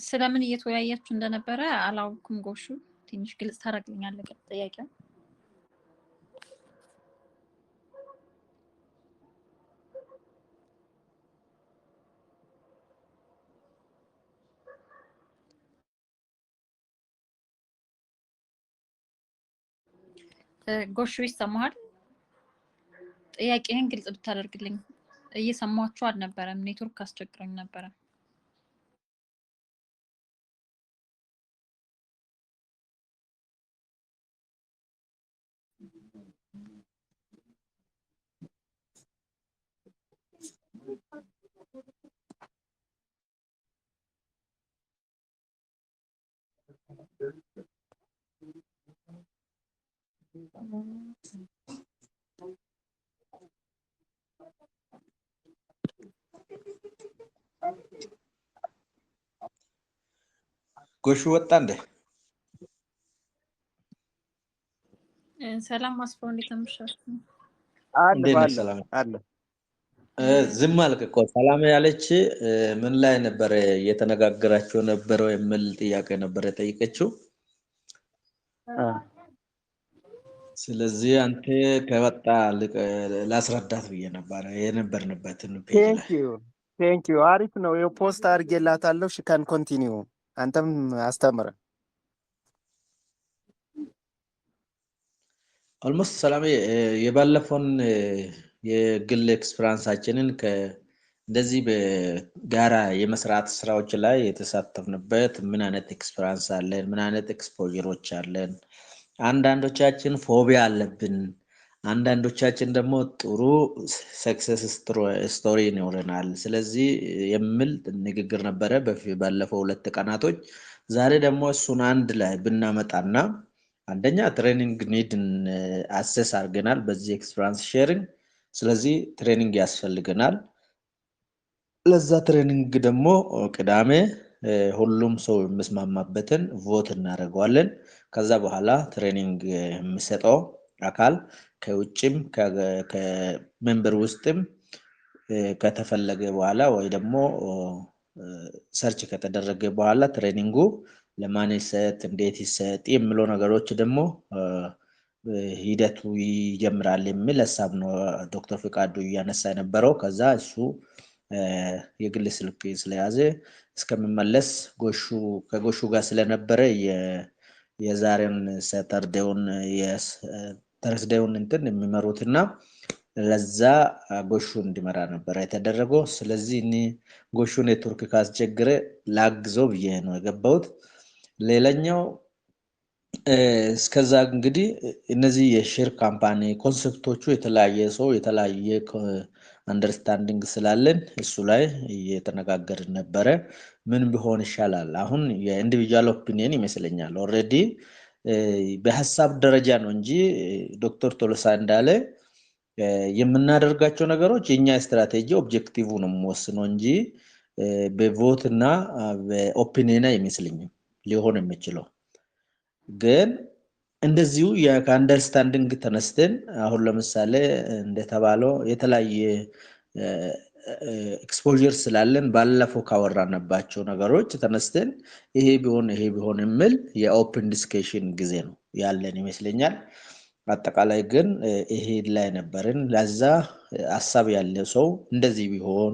ስለምን እየተወያያችሁ እንደነበረ አላውቅም። ጎሹ ትንሽ ግልጽ ታደርግልኛለህ ጥያቄው? ጎሹ ይሰማሃል? ጥያቄህን ግልጽ ብታደርግልኝ። እየሰማችሁ አልነበረም፣ ኔትወርክ አስቸግሮኝ ነበረ። ጎሹ ወጣ እንዴ? ሰላም አስፋው እንዴት አመሻችሁ? እንዴት ነሽ? ሰላም አለ። ዝም አልክ እኮ። ሰላም ያለች ምን ላይ ነበር እየተነጋገራችሁ ነበረው የሚል ጥያቄ ነበር የጠየቀችው። ስለዚህ አንተ ከወጣ ላስረዳት ብዬ ነበር የነበርንበትን ፔጅ ላይ። ቴንክ ዩ አሪፍ ነው። የፖስት አድርጌላታለሁ። ሺ ካን ኮንቲኒው። አንተም አስተምረ ኦልሞስት ሰላም የባለፈውን የግል ኤክስፒሪያንሳችንን እንደዚህ በጋራ የመስራት ስራዎች ላይ የተሳተፍንበት ምን አይነት ኤክስፒሪያንስ አለን፣ ምን አይነት ኤክስፖዠሮች አለን፣ አንዳንዶቻችን ፎቢያ አለብን፣ አንዳንዶቻችን ደግሞ ጥሩ ሰክሰስ ስቶሪ ይኖረናል። ስለዚህ የሚል ንግግር ነበረ ባለፈው 2 ቀናቶች። ዛሬ ደግሞ እሱን አንድ ላይ ብናመጣና አንደኛ ትሬኒንግ ኒድን አሰስ አድርገናል በዚህ ኤክስፒሪያንስ ሼሪንግ። ስለዚህ ትሬኒንግ ያስፈልገናል። ለዛ ትሬኒንግ ደግሞ ቅዳሜ ሁሉም ሰው የሚስማማበትን ቮት እናደርገዋለን። ከዛ በኋላ ትሬኒንግ የሚሰጠው አካል ከውጭም ከሜምበር ውስጥም ከተፈለገ በኋላ ወይ ደግሞ ሰርች ከተደረገ በኋላ ትሬኒንጉ ለማን ይሰጥ፣ እንዴት ይሰጥ የሚለው ነገሮች ደግሞ ሂደቱ ይጀምራል የሚል ሀሳብ ነው ዶክተር ፍቃዱ እያነሳ የነበረው። ከዛ እሱ የግል ስልክ ስለያዘ እስከምመለስ ከጎሹ ጋር ስለነበረ የዛሬን ሰተርዴውን ተርስዴውን እንትን የሚመሩትና ለዛ ጎሹ እንዲመራ ነበር የተደረገው። ስለዚህ እኔ ጎሹ ኔትወርክ ካስቸገረ ላግዘው ብዬ ነው የገባሁት። ሌላኛው እስከዛ እንግዲህ እነዚህ የሼር ካምፓኒ ኮንሰፕቶቹ የተለያየ ሰው የተለያየ አንደርስታንዲንግ ስላለን እሱ ላይ እየተነጋገርን ነበረ። ምን ቢሆን ይሻላል? አሁን የኢንዲቪጁዋል ኦፒኒየን ይመስለኛል ኦልሬዲ በሀሳብ ደረጃ ነው እንጂ ዶክተር ቶሎሳ እንዳለ የምናደርጋቸው ነገሮች የኛ ስትራቴጂ ኦብጀክቲቭ ነው የሚወስነው እንጂ በቮት እና በኦፒኒየን አይመስልኝም ሊሆን የሚችለው። ግን እንደዚሁ ከአንደርስታንዲንግ ተነስተን አሁን ለምሳሌ እንደተባለው የተለያየ ኤክስፖዠር ስላለን ባለፈው ካወራንባቸው ነገሮች ተነስተን ይሄ ቢሆን የሚል የኦፕን ዲስከሽን ጊዜ ነው ያለን ይመስለኛል። አጠቃላይ ግን ይሄ ላይ ነበርን። ለዛ ሐሳብ ያለው ሰው እንደዚህ ቢሆን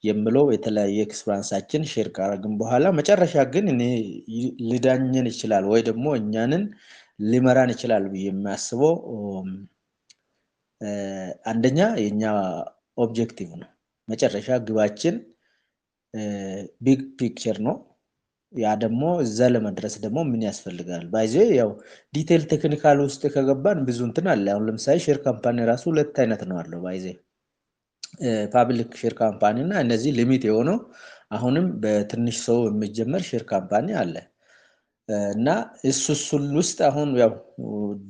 የምለው የተለያየ ኤክስፒሪያንሳችን ሼር ካረግን በኋላ መጨረሻ ግን እኔ ሊዳኘን ይችላል ወይ ደግሞ እኛንን ሊመራን ይችላል ብዬ የሚያስበው አንደኛ የኛ ኦብጀክቲቭ ነው። መጨረሻ ግባችን ቢግ ፒክቸር ነው። ያ ደግሞ እዛ ለመድረስ ደግሞ ምን ያስፈልጋል? ባይዜ ያው ዲቴል ቴክኒካል ውስጥ ከገባን ብዙ እንትን አለ። አሁን ለምሳሌ ሼር ካምፓኒ ራሱ 2 አይነት ነው አለው ባይዜ ፓብሊክ ሼር ካምፓኒ እና እነዚህ ሊሚት የሆነው አሁንም በትንሽ ሰው የሚጀመር ሼር ካምፓኒ አለ። እና እሱን ውስጥ አሁን ያው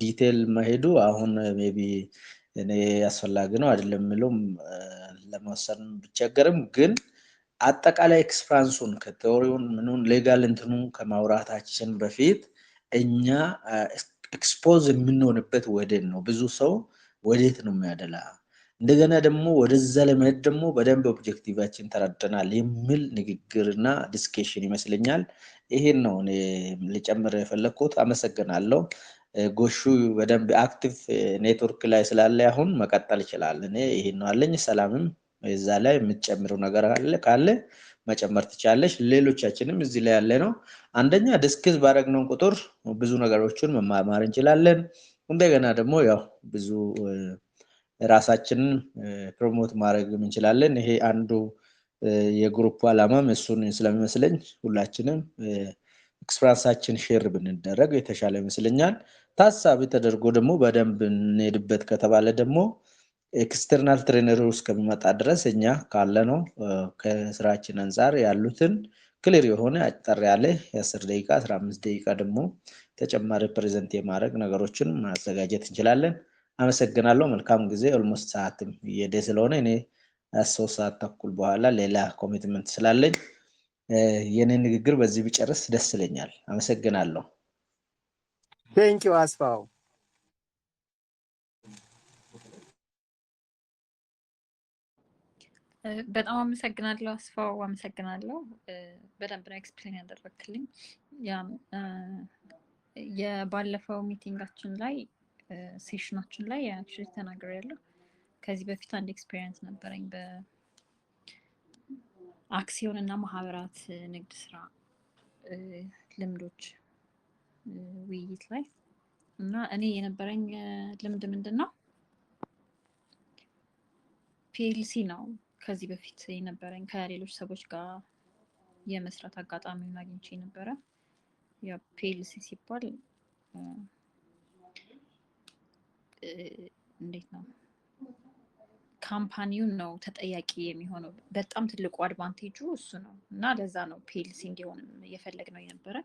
ዲቴል መሄዱ አሁን ሜቢ እኔ አስፈላጊ ነው አይደለም የሚለው ለመወሰን ብቸገርም ግን አጠቃላይ ኤክስፓንሱን ከቴዎሪውን ምኑን ሌጋል እንትኑ ከማውራታችን በፊት እኛ ኤክስፖዝ የምንሆንበት ወደን ነው። ብዙ ሰው ወዴት ነው የሚያደላ እንደገና ደግሞ ወደዛ ለመሄድ ደግሞ በደንብ ኦብጀክቲቫችን ተረድተናል የሚል ንግግርና ዲስከሽን ይመስለኛል። ይሄን ነው እኔ ልጨምር የፈለኩት። አመሰግናለሁ። ጎሹ በደንብ አክቲቭ ኔትወርክ ላይ ስላለ አሁን መቀጠል ይችላል። እኔ ይሄን ነው አለኝ። ሰላምም እዛ ላይ የምትጨምረው ነገር ካለ መጨመር ትችላለሽ። ሌሎቻችንም እዚህ ላይ ያለ ነው አንደኛ ዲስክስ ባረግነው ቁጥር ብዙ ነገሮችን መማማር እንችላለን። እንደገና ደግሞ ያው ብዙ ራሳችንን ፕሮሞት ማድረግ እንችላለን። ይሄ አንዱ የግሩፕ ዓላማም እሱን ስለሚመስለኝ ሁላችንም ኤክስፒሪየንሳችን ሼር ብንደረግ የተሻለ ይመስለኛል። ታሳቢ ተደርጎ ደግሞ በደንብ እንሄድበት ከተባለ ደግሞ ኤክስተርናል ትሬነር እስከሚመጣ ድረስ እኛ ካለ ነው ከስራችን አንፃር ያሉትን ክሊር የሆነ አጠር ያለ የ10 ደቂቃ 15 ደቂቃ ደግሞ ተጨማሪ ፕሬዘንት የማድረግ ነገሮችን ማዘጋጀት እንችላለን። አመሰግናለሁ። መልካም ጊዜ። ኦልሞስት ሰዓትም እየሄደ ስለሆነ እኔ 3 ሰዓት ተኩል በኋላ ሌላ ኮሚትመንት ስላለኝ የኔ ንግግር በዚህ ቢጨርስ ደስ ይለኛል። አመሰግናለሁ። ቴንኪው አስፋው። በጣም አመሰግናለሁ አስፋው፣ አመሰግናለሁ። በደንብ ነው ኤክስፕሌን ያደረግልኝ። የባለፈው ሚቲንጋችን ላይ ሴሽናችን ላይ አክቹሊ ተናግሬያለሁ። ከዚህ በፊት አንድ ኤክስፒሪየንስ ነበረኝ በአክሲዮን እና ማህበራት ንግድ ስራ ልምዶች ውይይት ላይ እና እኔ የነበረኝ ልምድ ምንድን ነው ፒኤልሲ ነው። ከዚህ በፊት የነበረኝ ከሌሎች ሰዎች ጋር የመስራት አጋጣሚውን አግኝቼ ነበረ። ያ ፒኤልሲ ሲባል እንዴት ነው ካምፓኒውን ነው ተጠያቂ የሚሆነው። በጣም ትልቁ አድቫንቴጁ እሱ ነው እና ለዛ ነው ፒኤልሲ እንዲሆን እየፈለግነው የነበረ።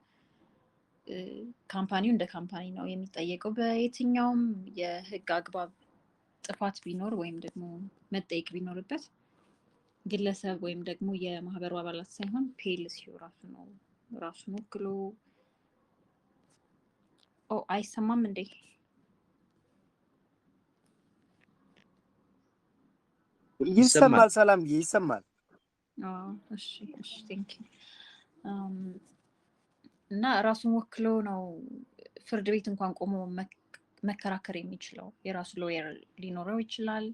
ካምፓኒው እንደ ካምፓኒ ነው የሚጠየቀው በየትኛውም የህግ አግባብ ጥፋት ቢኖር ወይም ደግሞ መጠየቅ ቢኖርበት ግለሰብ ወይም ደግሞ የማህበሩ አባላት ሳይሆን ፒኤልሲው ራሱን ወክሎ። አይሰማም እንዴ? ይሰማል። ሰላም ይሰማል። እሺ ቴንክ ዩ። እና ራሱን ወክሎ ነው ፍርድ ቤት እንኳን ቆሞ መከራከር የሚችለው። የራሱ ሎየር ሊኖረው ይችላል።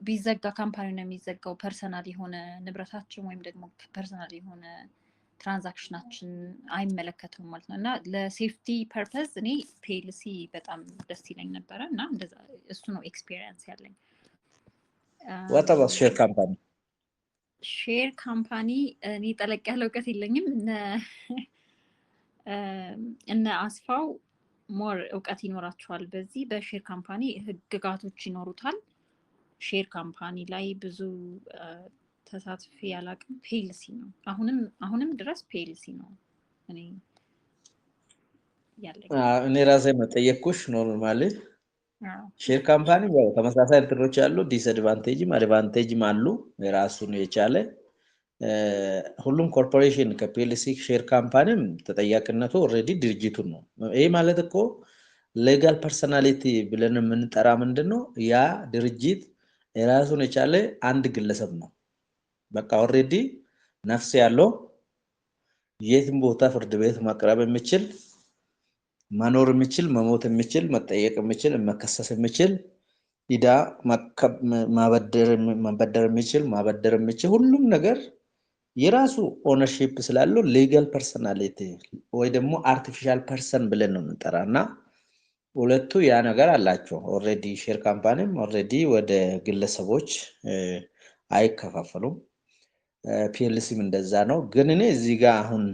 ቢዘጋ ካምፓኒው ነው የሚዘጋው። ፐርሰናል የሆነ ንብረታችን ወይም ደግሞ ፐርሰናል የሆነ ትራንዛክሽናችን አይመለከተውም ማለት ነው። እና ለሴፍቲ ፐርፐዝ እኔ ፒኤልሲ በጣም ደስ ይለኝ ነበረ እና እንደዛ እሱ ነው ኤክስፒሪየንስ ያለኝ። What about share company? ሼር ካምፓኒ እኔ ጠለቅ ያለ እውቀት የለኝም። እነ አስፋው ሞር እውቀት ይኖራቸዋል በዚህ። በሼር ካምፓኒ ህግጋቶች ይኖሩታል። ሼር ካምፓኒ ላይ ብዙ ተሳትፌ ያላቅም። ፒኤልሲ ነው አሁንም ድረስ ፒኤልሲ ነው እኔ ያለኝ። እኔ ራሴ መጠየቅኩሽ ኖርማሊ ሼር ካምፓኒ ያው ተመሳሳይ እንትኖች አሉ። ዲስአድቫንቴጅም አድቫንቴጅም አሉ የራሱን የቻለ። ሁሉም ኮርፖሬሽን ከፒኤልሲ ሼር ካምፓኒም ተጠያቂነቱ ኦልሬዲ ድርጅቱን ነው። ይሄ ማለት እኮ ሌጋል ፐርሰናሊቲ ብለን የምንጠራ ምንድነው ያ ድርጅት የራሱን የቻለ አንድ ግለሰብ ነው። በቃ ኦልሬዲ ነፍስ ያለው የትም ቦታ ፍርድ ቤት ማቅረብ የሚችል መኖር የሚችል መሞት የሚችል መጠየቅ የሚችል መከሰስ የሚችል ኢዳ ማበደር የሚችል ሁሉም ነገር የራሱ ኦነርሺፕ ስላለው ሌጋል ፐርሰናሊቲ ወይ ደግሞ አርቲፊሻል ፐርሰን ብለን ነው የምንጠራና ሁለቱ ያ ነገር አላቸው። ኦልሬዲ ሼር ካምፓኒም ኦልሬዲ ወደ ግለሰቦች አይከፋፈሉም። ፒኤልሲም እንደዛ ነው። ግን እኔ እዚህ ጋር አሁን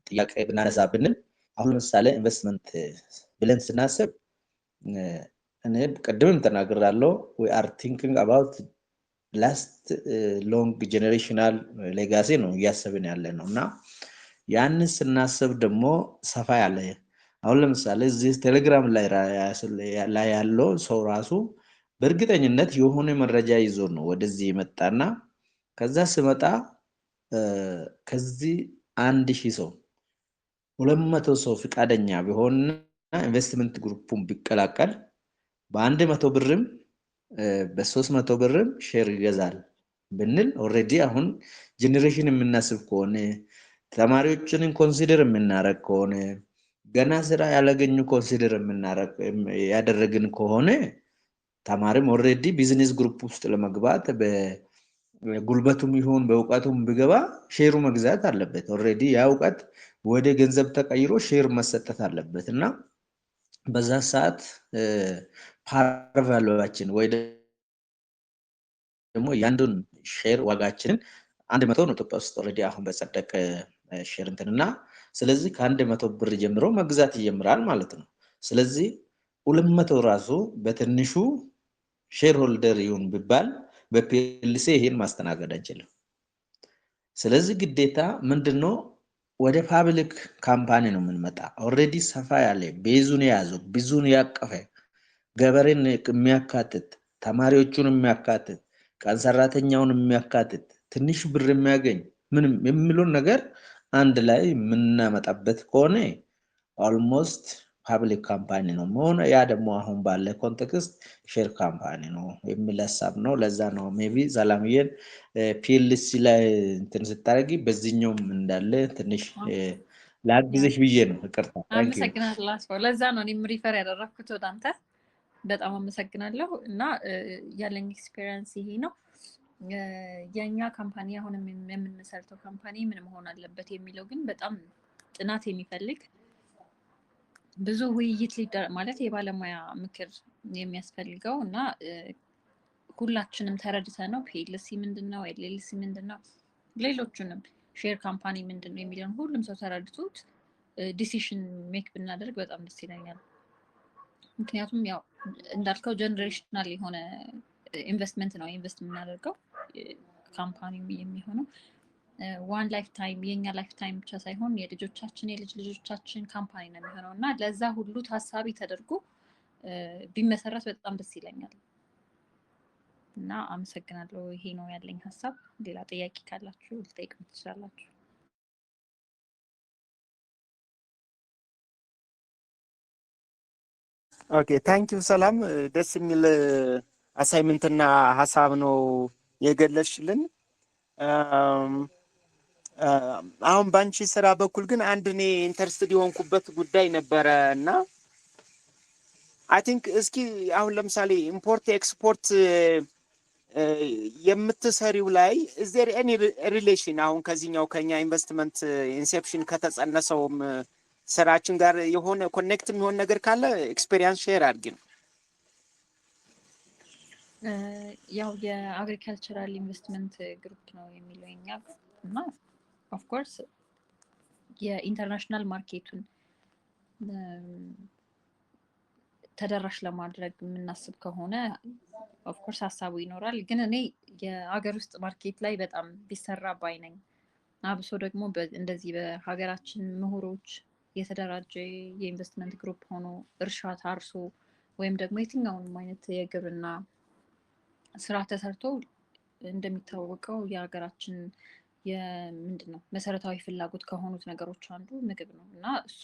ጥያቄ ብናነሳ ብንል አሁን ለምሳሌ ኢንቨስትመንት ብለን ስናስብ እኔ ቅድምም ተናግራለሁ we are thinking about ላስት ሎንግ ጄኔሬሽናል ሌጋሲ ነው እያሰብን ያለ ነው እና ያንን ስናስብ ደግሞ ሰፋ ያለ አሁን ለምሳሌ እዚህ ቴሌግራም ላይ ያለው ሰው ራሱ በእርግጠኝነት የሆነ መረጃ ይዞ ነው ወደዚህ የመጣና ከዛ ስመጣ ከዚህ 1000 ሰው 200 ሰው ፍቃደኛ ቢሆንና ኢንቨስትመንት ግሩፑን ቢቀላቀል በ100 ብርም በ300 ብርም ሼር ይገዛል ብንል ኦሬዲ አሁን ጄኔሬሽን የምናስብ ከሆነ ተማሪዎችን ኮንሲደር የምናረግ ከሆነ ገና ስራ ያላገኙ ኮንሲደር ያደረግን ከሆነ ተማሪም ኦሬዲ ቢዝነስ ግሩፕ ውስጥ ለመግባት በጉልበቱም ይሁን በእውቀቱም ቢገባ ሼሩ መግዛት አለበት። ኦሬዲ ያ እውቀት ወደ ገንዘብ ተቀይሮ ሼር መሰጠት አለበት እና በዛ ሰዓት ፓር ቫልዩዋችን ወይ ደግሞ ያንዱን ሼር ዋጋችንን 100 ነው ኢትዮጵያ ውስጥ ኦሬዲ አሁን በጸደቀ ሼር እንትንና ስለዚህ ከ100 ብር ጀምሮ መግዛት ይጀምራል ማለት ነው። ስለዚህ 200 ራሱ በትንሹ ሼር ሆልደር ይሁን ቢባል በፒኤልሲ ይሄን ማስተናገድ አንችልም። ስለዚህ ግዴታ ምንድነው ወደ ፓብሊክ ካምፓኒ ነው የምንመጣ። ኦሬዲ ሰፋ ያለ ቤዙን የያዘው ብዙን ያቀፈ ገበሬን የሚያካትት ተማሪዎቹን የሚያካትት ቀን ሰራተኛውን የሚያካትት ትንሽ ብር የሚያገኝ ምንም የሚሉን ነገር አንድ ላይ የምናመጣበት ከሆነ ኦልሞስት ፓብሊክ ካምፓኒ ነው መሆን። ያ ደግሞ አሁን ባለ ኮንቴክስት ሼር ካምፓኒ ነው የሚል ሀሳብ ነው። ለዛ ነው ሜቢ ሰላምዬን ፒኤልሲ ላይ እንትን ስታረጊ በዚህኛውም እንዳለ ትንሽ ላግዝሽ ብዬ ነው። ይቅርታ። አመሰግናለሁ አስፋው። ለዛ ነው እኔም ሪፈር ያደረኩት ወደ አንተ። በጣም አመሰግናለሁ እና ያለኝ ኤክስፒሪየንስ ይሄ ነው። የኛ ካምፓኒ አሁን የምንመሰርተው ካምፓኒ ምን መሆን አለበት የሚለው ግን በጣም ጥናት የሚፈልግ ብዙ ውይይት ማለት የባለሙያ ምክር የሚያስፈልገው እና ሁላችንም ተረድተን ነው ፒኤልሲ ምንድነው፣ ኤልኤልሲ ምንድነው፣ ሌሎቹንም ሼር ካምፓኒ ምንድነው የሚለውን ሁሉም ሰው ተረድቶት ዲሲሽን ሜክ ብናደርግ በጣም ደስ ይለኛል። ምክንያቱም ያው እንዳልከው ጀነሬሽናል የሆነ ኢንቨስትመንት ነው ኢንቨስት የምናደርገው ካምፓኒው የሚሆነው ዋን ላይፍ ታይም የኛ ላይፍ ታይም ብቻ ሳይሆን የልጆቻችን የልጅ ልጆቻችን ካምፓኒ ነው የሚሆነው እና ለዛ ሁሉ ታሳቢ ተደርጎ ቢመሰረት በጣም ደስ ይለኛል እና አመሰግናለሁ። ይሄ ነው ያለኝ ሀሳብ። ሌላ ጥያቄ ካላችሁ ልጠይቁ ትችላላችሁ። ኦኬ ታንክ ዩ ሰላም። ደስ የሚል አሳይመንትና ሀሳብ ነው የገለጽሽልን። አሁን ባንቺ ስራ በኩል ግን አንድ እኔ ኢንተረስትድ የሆንኩበት ጉዳይ ነበረ እና አይ ቲንክ እስኪ አሁን ለምሳሌ ኢምፖርት ኤክስፖርት የምትሰሪው ላይ is there any relation አሁን ከዚህኛው ከኛ ኢንቨስትመንት ኢንሴፕሽን ከተጸነሰውም ስራችን ጋር የሆነ ኮኔክት የሚሆን ነገር ካለ ኤክስፔሪየንስ ሼር አድርጊ ነው። ያው የአግሪካልቸራል ኢንቨስትመንት ግሩፕ ነው የሚለው የኛ እና ኦፍ ኮርስ የኢንተርናሽናል ማርኬቱን ተደራሽ ለማድረግ የምናስብ ከሆነ ኦፍ ኮርስ ሀሳቡ ይኖራል። ግን እኔ የሀገር ውስጥ ማርኬት ላይ በጣም ቢሰራ ባይ ነኝ። አብሶ ደግሞ እንደዚህ በሀገራችን ምሁሮች የተደራጀ የኢንቨስትመንት ግሩፕ ሆኖ እርሻ ታርሶ ወይም ደግሞ የትኛውንም አይነት የግብርና ስራ ተሰርቶ እንደሚታወቀው የሀገራችን ምንድን ነው መሰረታዊ ፍላጎት ከሆኑት ነገሮች አንዱ ምግብ ነው እና እሱ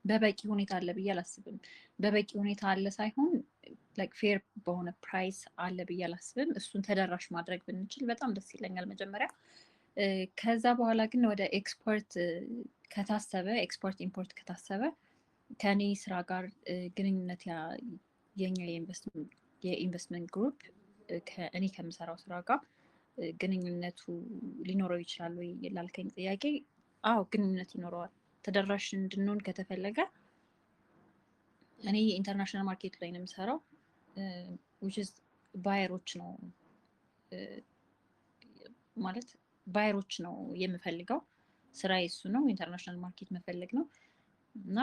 በበቂ ሁኔታ አለ ብዬ አላስብም። በበቂ ሁኔታ አለ ሳይሆን ላይክ ፌር በሆነ ፕራይስ አለ ብዬ አላስብም። እሱን ተደራሽ ማድረግ ብንችል በጣም ደስ ይለኛል መጀመሪያ። ከዛ በኋላ ግን ወደ ኤክስፖርት ከታሰበ ኤክስፖርት ኢምፖርት ከታሰበ ከኔ ስራ ጋር ግንኙነት የኛ የኢንቨስትመንት ግሩፕ እኔ ከምሰራው ስራ ጋር ግንኙነቱ ሊኖረው ይችላል ወይ ላልከኝ ጥያቄ፣ አዎ ግንኙነት ይኖረዋል። ተደራሽ እንድንሆን ከተፈለገ እኔ ኢንተርናሽናል ማርኬት ላይ ነው የምሰራው which is ባየሮች ነው ማለት ባየሮች ነው የምፈልገው። ስራ እሱ ነው፣ ኢንተርናሽናል ማርኬት መፈለግ ነው እና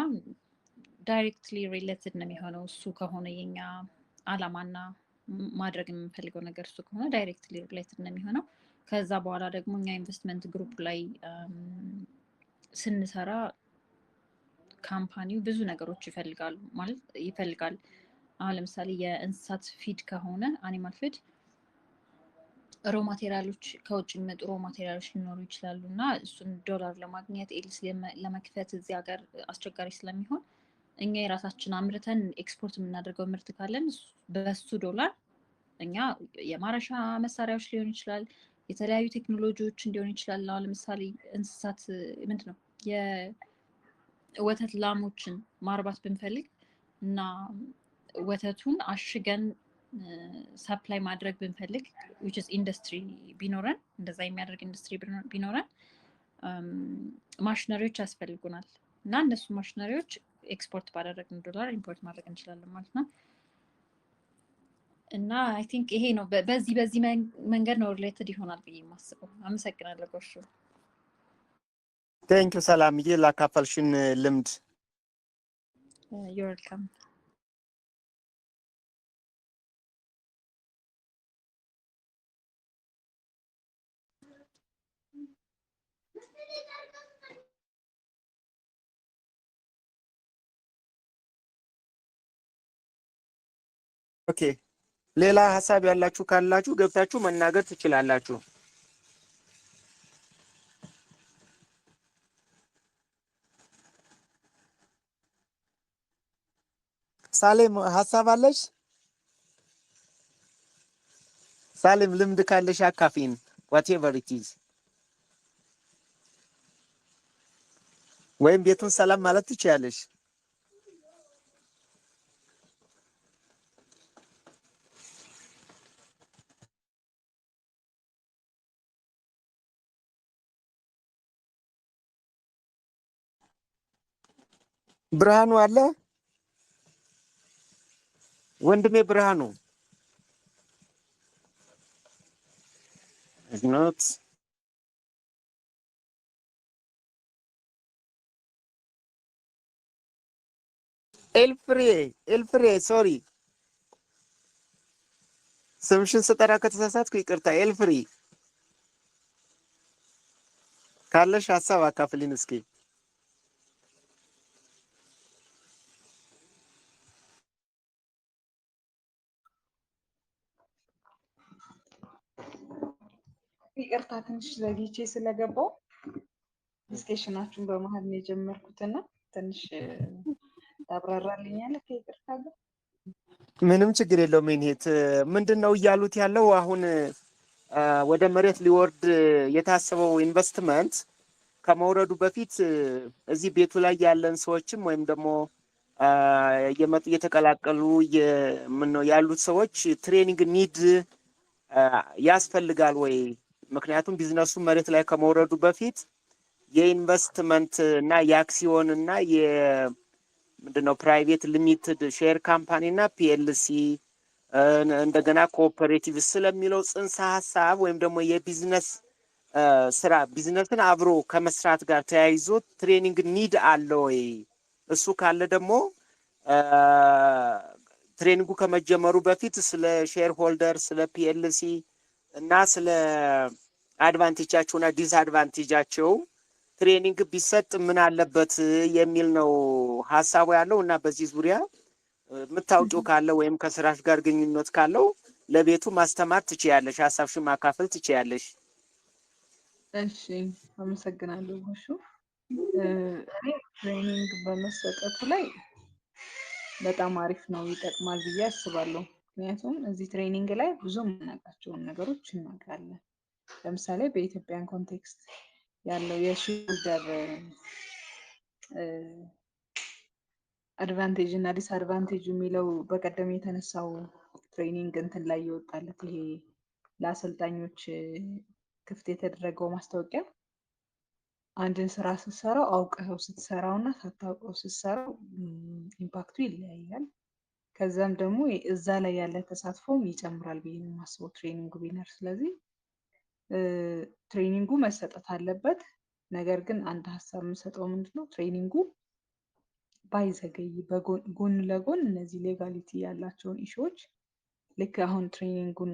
ዳይሬክትሊ ሪሌትድ ነው የሚሆነው እሱ ከሆነ የኛ አላማና ማድረግ የምንፈልገው ነገር እሱ ከሆነ ዳይሬክትሊ ሪሌትድ ነው የሚሆነው። ከዛ በኋላ ደግሞ እኛ ኢንቨስትመንት ግሩፕ ላይ ስንሰራ ካምፓኒው ብዙ ነገሮች ይፈልጋል። አሁን ለምሳሌ የእንስሳት ፊድ ከሆነ አኒማል ፊድ ሮ ማቴሪያሎች ከውጭ የሚመጡ ሮ ማቴሪያሎች ሊኖሩ ይችላሉ እና እሱን ዶላር ለማግኘት ኤልሲ ለመክፈት እዚህ ሀገር አስቸጋሪ ስለሚሆን እኛ የራሳችን አምርተን ኤክስፖርት የምናደርገው ምርት ካለን በሱ ዶላር እኛ የማረሻ መሳሪያዎች ሊሆን ይችላል፣ የተለያዩ ቴክኖሎጂዎች እንዲሆን ይችላል። አሁን ለምሳሌ እንስሳት ምንድን ነው የወተት ላሞችን ማርባት ብንፈልግ እና ወተቱን አሽገን ሰፕላይ ማድረግ ብንፈልግ which is ኢንዱስትሪ ቢኖረን እንደዛ የሚያደርግ ኢንዱስትሪ ቢኖረን ማሽነሪዎች ያስፈልጉናል እና እነሱ ማሽነሪዎች ኤክስፖርት ባደረግን ዶላር ኢምፖርት ማድረግ እንችላለን ማለት ነው። እና አይ ቲንክ ይሄ ነው በዚህ መንገድ ነው ሪሌትድ ይሆናል ብዬ የማስበው። አመሰግናለሁ ጎሹ። ቴንኪው ሰላምዬ ላካፈልሽን ልምድ። you're welcome። ኦኬ ሌላ ሀሳብ ያላችሁ ካላችሁ ገብታችሁ መናገር ትችላላችሁ። ሳሌም ሀሳብ አለሽ? ሳሌም ልምድ ካለሽ አካፊን whatever it is ወይም ቤቱን ሰላም ማለት ትችያለሽ። ብርሃኑ አለ? ወንድሜ ብርሃኑ not ኤልፍሬ ሶሪ ስምሽን ስጠራ ከተሳሳትኩ ይቅርታ። ኤልፍሪ ካለሽ ሀሳብ አካፍሊን እስኪ። ይቅርታ ትንሽ ዘግይቼ ስለገባው ዲስከሽናችሁን በመሀል ነው የጀመርኩትና ትንሽ ታብራራልኛለህ? ከይቅርታ ጋር ምንም ችግር የለውም። ይሄት ምንድነው እያሉት ያለው አሁን ወደ መሬት ሊወርድ የታሰበው ኢንቨስትመንት ከመውረዱ በፊት እዚህ ቤቱ ላይ ያለን ሰዎችም ወይም ደግሞ እየመጡ እየተቀላቀሉ ያሉት ሰዎች ትሬኒንግ ኒድ ያስፈልጋል ወይ? ምክንያቱም ቢዝነሱ መሬት ላይ ከመውረዱ በፊት የኢንቨስትመንት እና የአክሲዮን እና ምንድነው ፕራይቬት ሊሚትድ ሼር ካምፓኒ እና ፒኤልሲ እንደገና ኮኦፐሬቲቭ ስለሚለው ጽንሰ ሀሳብ ወይም ደግሞ የቢዝነስ ስራ ቢዝነስን አብሮ ከመስራት ጋር ተያይዞ ትሬኒንግ ኒድ አለ ወይ? እሱ ካለ ደግሞ ትሬኒንጉ ከመጀመሩ በፊት ስለ ሼር ሆልደር ስለ ፒኤልሲ እና ስለ አድቫንቴጃቸውና ዲስአድቫንቴጃቸው ትሬኒንግ ቢሰጥ ምን አለበት የሚል ነው ሀሳቡ ያለው። እና በዚህ ዙሪያ የምታውቂው ካለ ወይም ከስራሽ ጋር ግንኙነት ካለው ለቤቱ ማስተማር ትችያለሽ፣ ሀሳብሽን ማካፈል ትችያለሽ። እሺ አመሰግናለሁ ጎሹ። እኔ ትሬኒንግ በመሰጠቱ ላይ በጣም አሪፍ ነው፣ ይጠቅማል ብዬ አስባለሁ። ምክንያቱም እዚህ ትሬኒንግ ላይ ብዙ የምናውቃቸውን ነገሮች እናውቃለን። ለምሳሌ በኢትዮጵያን ኮንቴክስት ያለው የሼርሆልደር አድቫንቴጅ እና ዲስአድቫንቴጅ የሚለው በቀደም የተነሳው ትሬኒንግ እንትን ላይ ይወጣለት ይሄ ለአሰልጣኞች ክፍት የተደረገው ማስታወቂያ አንድን ስራ ስትሰራው አውቀው ስትሰራው እና ሳታውቀው ስትሰራው ኢምፓክቱ ይለያያል። ከዛም ደግሞ እዛ ላይ ያለ ተሳትፎም ይጨምራል ብዬ ነው የማስበው ትሬኒንጉ ቢኖር። ስለዚህ ትሬኒንጉ መሰጠት አለበት። ነገር ግን አንድ ሀሳብ የምሰጠው ምንድነው ትሬኒንጉ ባይዘገይ ጎን ለጎን እነዚህ ሌጋሊቲ ያላቸውን ኢሹዎች ልክ አሁን ትሬኒንጉን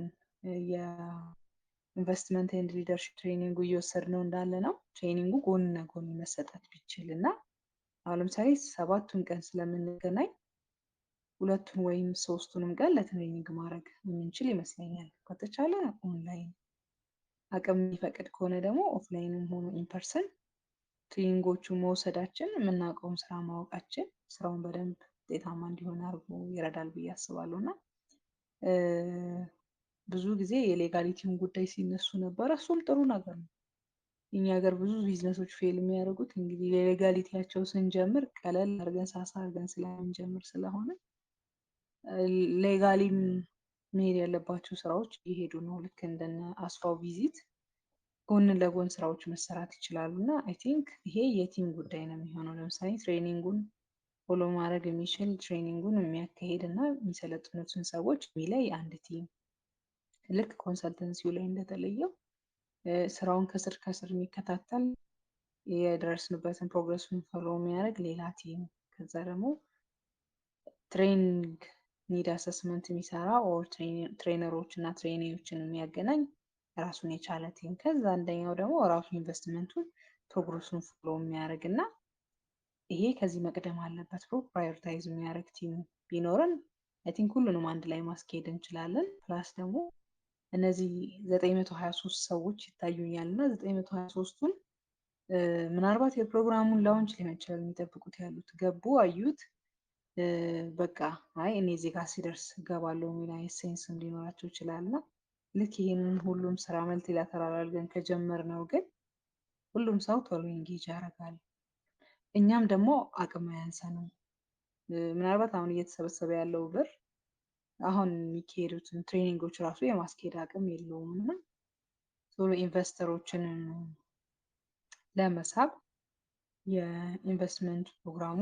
የኢንቨስትመንት ኤንድ ሊደርሽፕ ትሬኒንጉ እየወሰድነው እንዳለ ነው። ትሬኒንጉ ጎን ለጎን መሰጠት ቢችል እና አሁን ለምሳሌ 7ቱን ቀን ስለምንገናኝ 2ቱን ወይም 3ቱንም ቀን ለትሬኒንግ ማድረግ የምንችል ይመስለኛል። ከተቻለ ኦንላይን፣ አቅም የሚፈቅድ ከሆነ ደግሞ ኦፍላይንም ሆኖ ኢንፐርሰን ትሬኒንጎቹን መውሰዳችን የምናውቀውን ስራ ማወቃችን ስራውን በደንብ ውጤታማ እንዲሆን አድርጎ ይረዳል ብዬ አስባለሁ። እና ብዙ ጊዜ የሌጋሊቲውን ጉዳይ ሲነሱ ነበረ። እሱም ጥሩ ነገር ነው። እኛ ሀገር ብዙ ቢዝነሶች ፌል የሚያደርጉት እንግዲህ የሌጋሊቲያቸው ስንጀምር ቀለል አድርገን ሳሳ አድርገን ስለምንጀምር ስለሆነ ሌጋሊም መሄድ ያለባቸው ስራዎች እየሄዱ ነው። ልክ እንደነ አስፋው ቪዚት ጎን ለጎን ስራዎች መሰራት ይችላሉ። እና አይ ቲንክ ይሄ የቲም ጉዳይ ነው የሚሆነው። ለምሳሌ ትሬኒንጉን ፎሎ ማድረግ የሚችል ትሬኒንጉን የሚያካሄድ እና የሚሰለጥኑትን ሰዎች የሚለይ አንድ ቲም፣ ልክ ኮንሰልተንሲው ላይ እንደተለየው ስራውን ከስር ከስር የሚከታተል የደረስንበትን ፕሮግረሱን ፎሎ የሚያደርግ ሌላ ቲም፣ ከዛ ደግሞ ትሬኒንግ ኒድ አሰስመንት የሚሰራ ኦር ትሬነሮች እና ትሬኒዎችን የሚያገናኝ ራሱን የቻለ ቲም፣ ከዛ አንደኛው ደግሞ ራሱ ኢንቨስትመንቱን ፕሮግረሱን ፎሎ የሚያደርግ እና ይሄ ከዚህ መቅደም አለበት ብሎ ፕራዮሪታይዝ የሚያደርግ ቲም ቢኖረን አይ ቲንክ ሁሉንም አንድ ላይ ማስኬድ እንችላለን። ፕላስ ደግሞ እነዚህ 923 ሰዎች ይታዩኛል እና 923ቱን ምናልባት የፕሮግራሙን ላውንች ሊሆን ይችላል የሚጠብቁት ያሉት፣ ገቡ አዩት፣ በቃ አይ እኔ እዚህ ጋር ሲደርስ እገባለሁ የሚል አይነት ሴንስም ሊኖራቸው ይችላል። እና ልክ ይህንን ሁሉም ስራ መልቲላተራል አድርገን ከጀመርነው ግን ሁሉም ሰው ቶሎ ኢንጌጅ ያደርጋል። እኛም ደግሞ አቅም አያንሰንም። ምናልባት አሁን እየተሰበሰበ ያለው ብር አሁን የሚካሄዱትን ትሬኒንጎች ራሱ የማስኬድ አቅም የለውም እና ቶሎ ኢንቨስተሮችን ለመሳብ የኢንቨስትመንት ፕሮግራሙ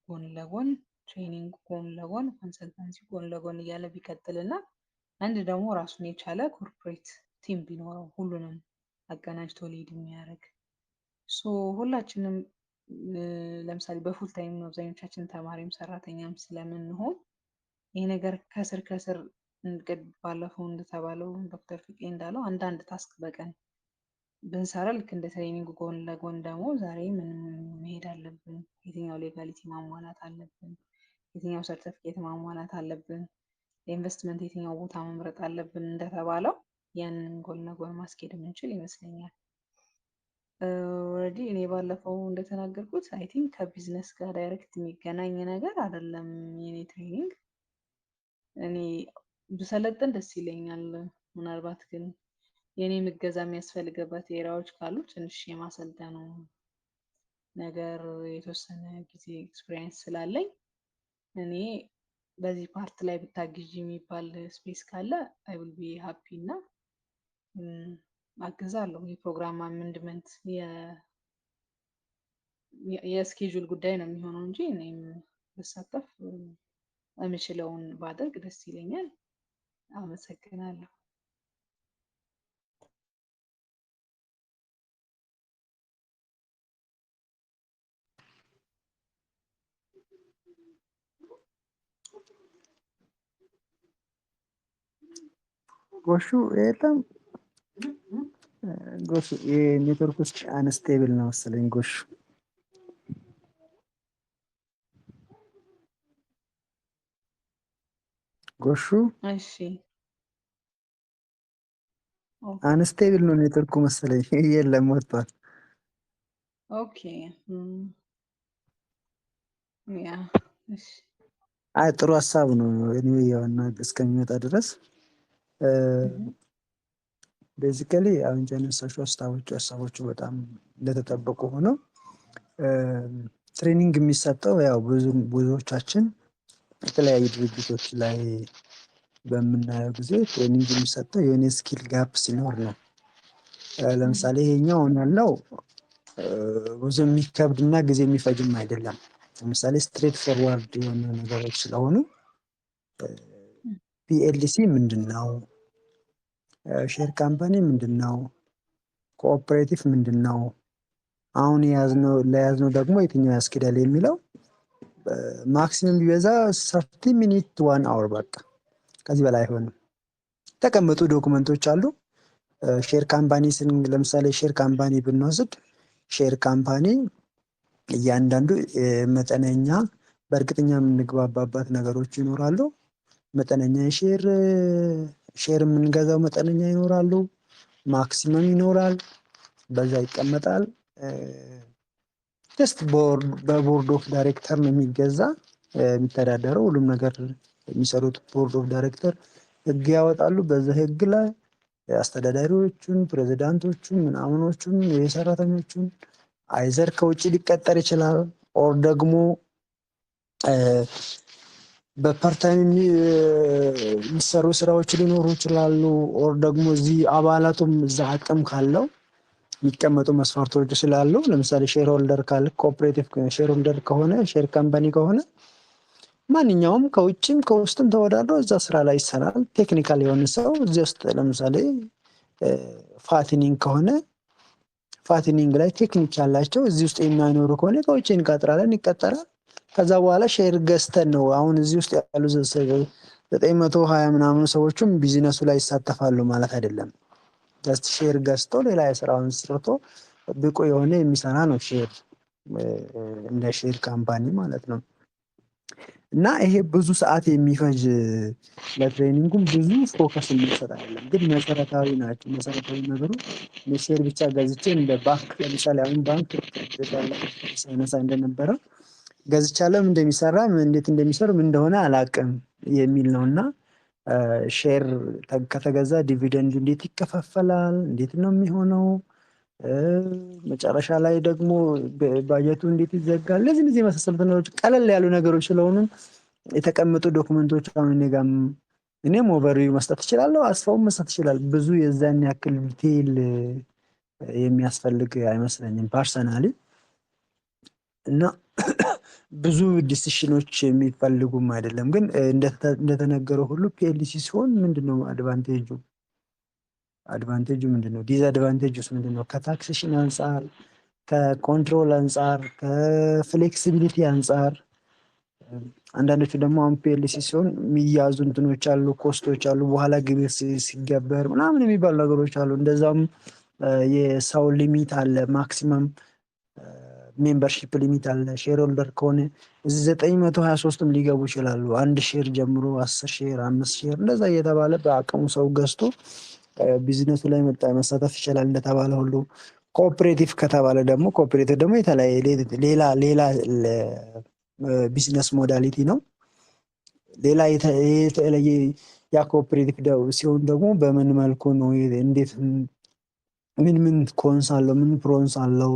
ጎን ለጎን፣ ትሬኒንግ ጎን ለጎን፣ ኮንሰልታንሲ ጎን ለጎን እያለ ቢቀጥል እና አንድ ደግሞ ራሱን የቻለ ኮርፖሬት ቲም ቢኖረው ሁሉንም አቀናጅቶ ሊድ የሚያደርግ ሁላችንም ለምሳሌ በፉል ታይም አብዛኞቻችን ተማሪም ሰራተኛም ስለምንሆን ይህ ነገር ከስር ከስር ባለፈው እንደተባለው ዶክተር ፍቄ እንዳለው አንዳንድ ታስክ በቀን ብንሰራ ልክ እንደ ትሬኒንግ ጎን ለጎን ደግሞ ዛሬ ምን መሄድ አለብን፣ የትኛው ሌጋሊቲ ማሟላት አለብን፣ የትኛው ሰርተፊኬት ማሟላት አለብን፣ ለኢንቨስትመንት የትኛው ቦታ መምረጥ አለብን እንደተባለው ያንን ጎን ለጎን ማስኬድ የምንችል ይመስለኛል። ኦልሬዲ እኔ ባለፈው እንደተናገርኩት አይ ቲንክ ከቢዝነስ ጋር ዳይሬክት የሚገናኝ ነገር አይደለም የኔ ትሬኒንግ። እኔ ብሰለጥን ደስ ይለኛል። ምናልባት ግን የኔ እገዛ የሚያስፈልገበት ኤሪያዎች ካሉ ትንሽ የማሰልጠኑ ነገር የተወሰነ ጊዜ ኤክስፒሪየንስ ስላለኝ እኔ በዚህ ፓርት ላይ ብታግዥ የሚባል ስፔስ ካለ አይ ዊል ቢ ሃፒ እና አግዛለሁ። የፕሮግራም አሜንድመንት የስኬጁል ጉዳይ ነው የሚሆነው እንጂ እኔም ብሳተፍ የምችለውን ባደርግ ደስ ይለኛል። አመሰግናለሁ። ጎሹ የለም። ጎሹ የኔትወርክ ውስጥ አንስቴብል ነው መሰለኝ። ጎሹ ጎሹ እሺ አንስቴብል ነው ኔትወርኩ መሰለኝ። የለም ወጥቷል። ኦኬ ያ እሺ አይ ጥሩ ሀሳብ ነው። እኔ ያውና እስከሚመጣ ድረስ ቤዚካሊ አሁን ጀነሳቸው ሀሳቦቹ በጣም እንደተጠበቁ ሆነው ትሬኒንግ የሚሰጠው ያው ብዙዎቻችን የተለያዩ ድርጅቶች ላይ በምናየው ጊዜ ትሬኒንግ የሚሰጠው የሆነ ስኪል ጋፕ ሲኖር ነው። ለምሳሌ ይሄኛው ያለው ብዙ የሚከብድና ጊዜ የሚፈጅም አይደለም። ለምሳሌ ስትሬት ፎርዋርድ የሆኑ ነገሮች ስለሆኑ ፒኤልሲ ምንድነው? ሼር ካምፓኒ ምንድነው? ኮኦፐሬቲቭ ምንድነው? አሁን ለያዝነው ደግሞ የትኛው ያስኬዳል የሚለው ማክሲመም ቢበዛ 30 ሚኒት 1 አወር በቃ ከዚህ በላይ አይሆንም። የተቀመጡ ዶክመንቶች አሉ። ሼር ካምፓኒ ለምሳሌ ሼር ካምፓኒ ብንወስድ ሼር ካምፓኒ እያንዳንዱ መጠነኛ በእርግጠኛ የምንግባባባት ነገሮች ይኖራሉ። መጠነኛ ሼር የምንገዛው መጠነኛ ይኖራሉ። ማክሲመም ይኖራል። በዛ ይቀመጣል። ጀስት በቦርድ ኦፍ ዳይሬክተር ነው የሚገዛ የሚተዳደረው። ሁሉም ነገር የሚሰሩት ቦርድ ኦፍ ዳይሬክተር ህግ ያወጣሉ። በዛ ህግ ላይ አስተዳዳሪዎቹን፣ ፕሬዚዳንቶቹን፣ ምናምኖቹን፣ የሰራተኞቹን አይዘር ከውጭ ሊቀጠር ይችላል ኦር ደግሞ በፓርታይም የሚሰሩ ስራዎች ሊኖሩ ይችላሉ። ኦር ደግሞ እዚህ አባላቱም እዛ አቅም ካለው የሚቀመጡ መስፈርቶች ስላሉ ለምሳሌ ሼር ሆልደር ካለ ኮኦፕሬቲቭ ሼር ሆልደር ከሆነ ሼር ካምፓኒ ከሆነ ማንኛውም ከውጭም ከውስጥም ተወዳድሮ እዛ ስራ ላይ ይሰራል። ቴክኒካል የሆነ ሰው እዚህ ውስጥ ለምሳሌ ፋቲኒንግ ከሆነ ፋቲኒንግ ላይ ቴክኒክ ያላቸው እዚህ ውስጥ የማይኖሩ ከሆነ ከውጭ እንቀጥራለን፣ ይቀጠራል። ከዛ በኋላ ሼር ገዝተን ነው አሁን እዚህ ውስጥ ያሉ 920 ምናምን ሰዎችም ቢዝነሱ ላይ ይሳተፋሉ ማለት አይደለም። ጀስት ሼር ገዝቶ ሌላ የስራውን ሰርቶ ብቁ የሆነ የሚሰራ ነው ሼር እንደ ሼር ካምፓኒ ማለት ነው። እና ይሄ ብዙ ሰዓት የሚፈጅ ለትሬኒንጉም ብዙ ፎከስ የሚሰጥ አይደለም፣ ግን መሰረታዊ ናቸው። መሰረታዊ ነገሮች ሼር ብቻ ገዝቼ እንደ ባንክ ለምሳሌ አሁን ባንክ ሳይነሳ እንደነበረው ገዝቻለሁ እንደሚሰራ እንዴት እንደሚሰሩ ምን እንደሆነ አላውቅም የሚል ነው። እና ሼር ከተገዛ ዲቪደንድ እንዴት ይከፋፈላል፣ እንዴት ነው የሚሆነው፣ መጨረሻ ላይ ደግሞ ባጀቱ እንዴት ይዘጋል፣ እነዚህ የመሳሰሉት ነገሮች ቀለል ያሉ ነገሮች ስለሆኑ የተቀመጡ ዶክመንቶች አሁን እኔ ጋርም እኔም ኦቨርቪው መስጠት እችላለሁ፣ አስፋውም መስጠት ይችላል። ብዙ የዛን ያክል ዲቴይል የሚያስፈልግ አይመስለኝም ፐርሰናሊ። እና ብዙ ዲሲሽኖች የሚፈልጉም አይደለም። ግን እንደተነገረው ሁሉ ፒኤልሲ ሲሆን ምንድነው አድቫንቴጁ? አድቫንቴጁ ምንድነው? ዲስአድቫንቴጁስ ምንድነው? ከታክሴሽን አንጻር፣ ከኮንትሮል አንጻር፣ ከፍሌክሲቢሊቲ አንጻር አንዳንዶቹ ደግሞ አሁን ፒኤልሲ ሲሆን የሚያዙ እንትኖች አሉ፣ ኮስቶች አሉ፣ በኋላ ግብር ሲገበር ምናምን የሚባሉ ነገሮች አሉ። እንደዛም የሰው ሊሚት አለ፣ ማክሲመም ሜምበርሺፕ ሊሚት አለ። ሼር ሆልደር ከሆነ እዚህ 923ም ሊገቡ ይችላሉ። 1 ሼር ጀምሮ 10 ሼር 5 ሼር እንደዛ እየተባለ በአቅሙ ሰው ገዝቶ ቢዝነሱ ላይ መሳተፍ ይችላል። እንደተባለ ሁሉ ኮኦፕሬቲቭ ከተባለ ደግሞ ኮኦፕሬቲቭ ደግሞ ሌላ ቢዝነስ ሞዳሊቲ ነው። ሌላ የተለየ ያ ኮኦፕሬቲቭ ሲሆን ደግሞ በምን መልኩ ነው፣ እንዴት ምን ኮንስ አለው፣ ምን ፕሮንስ አለው፣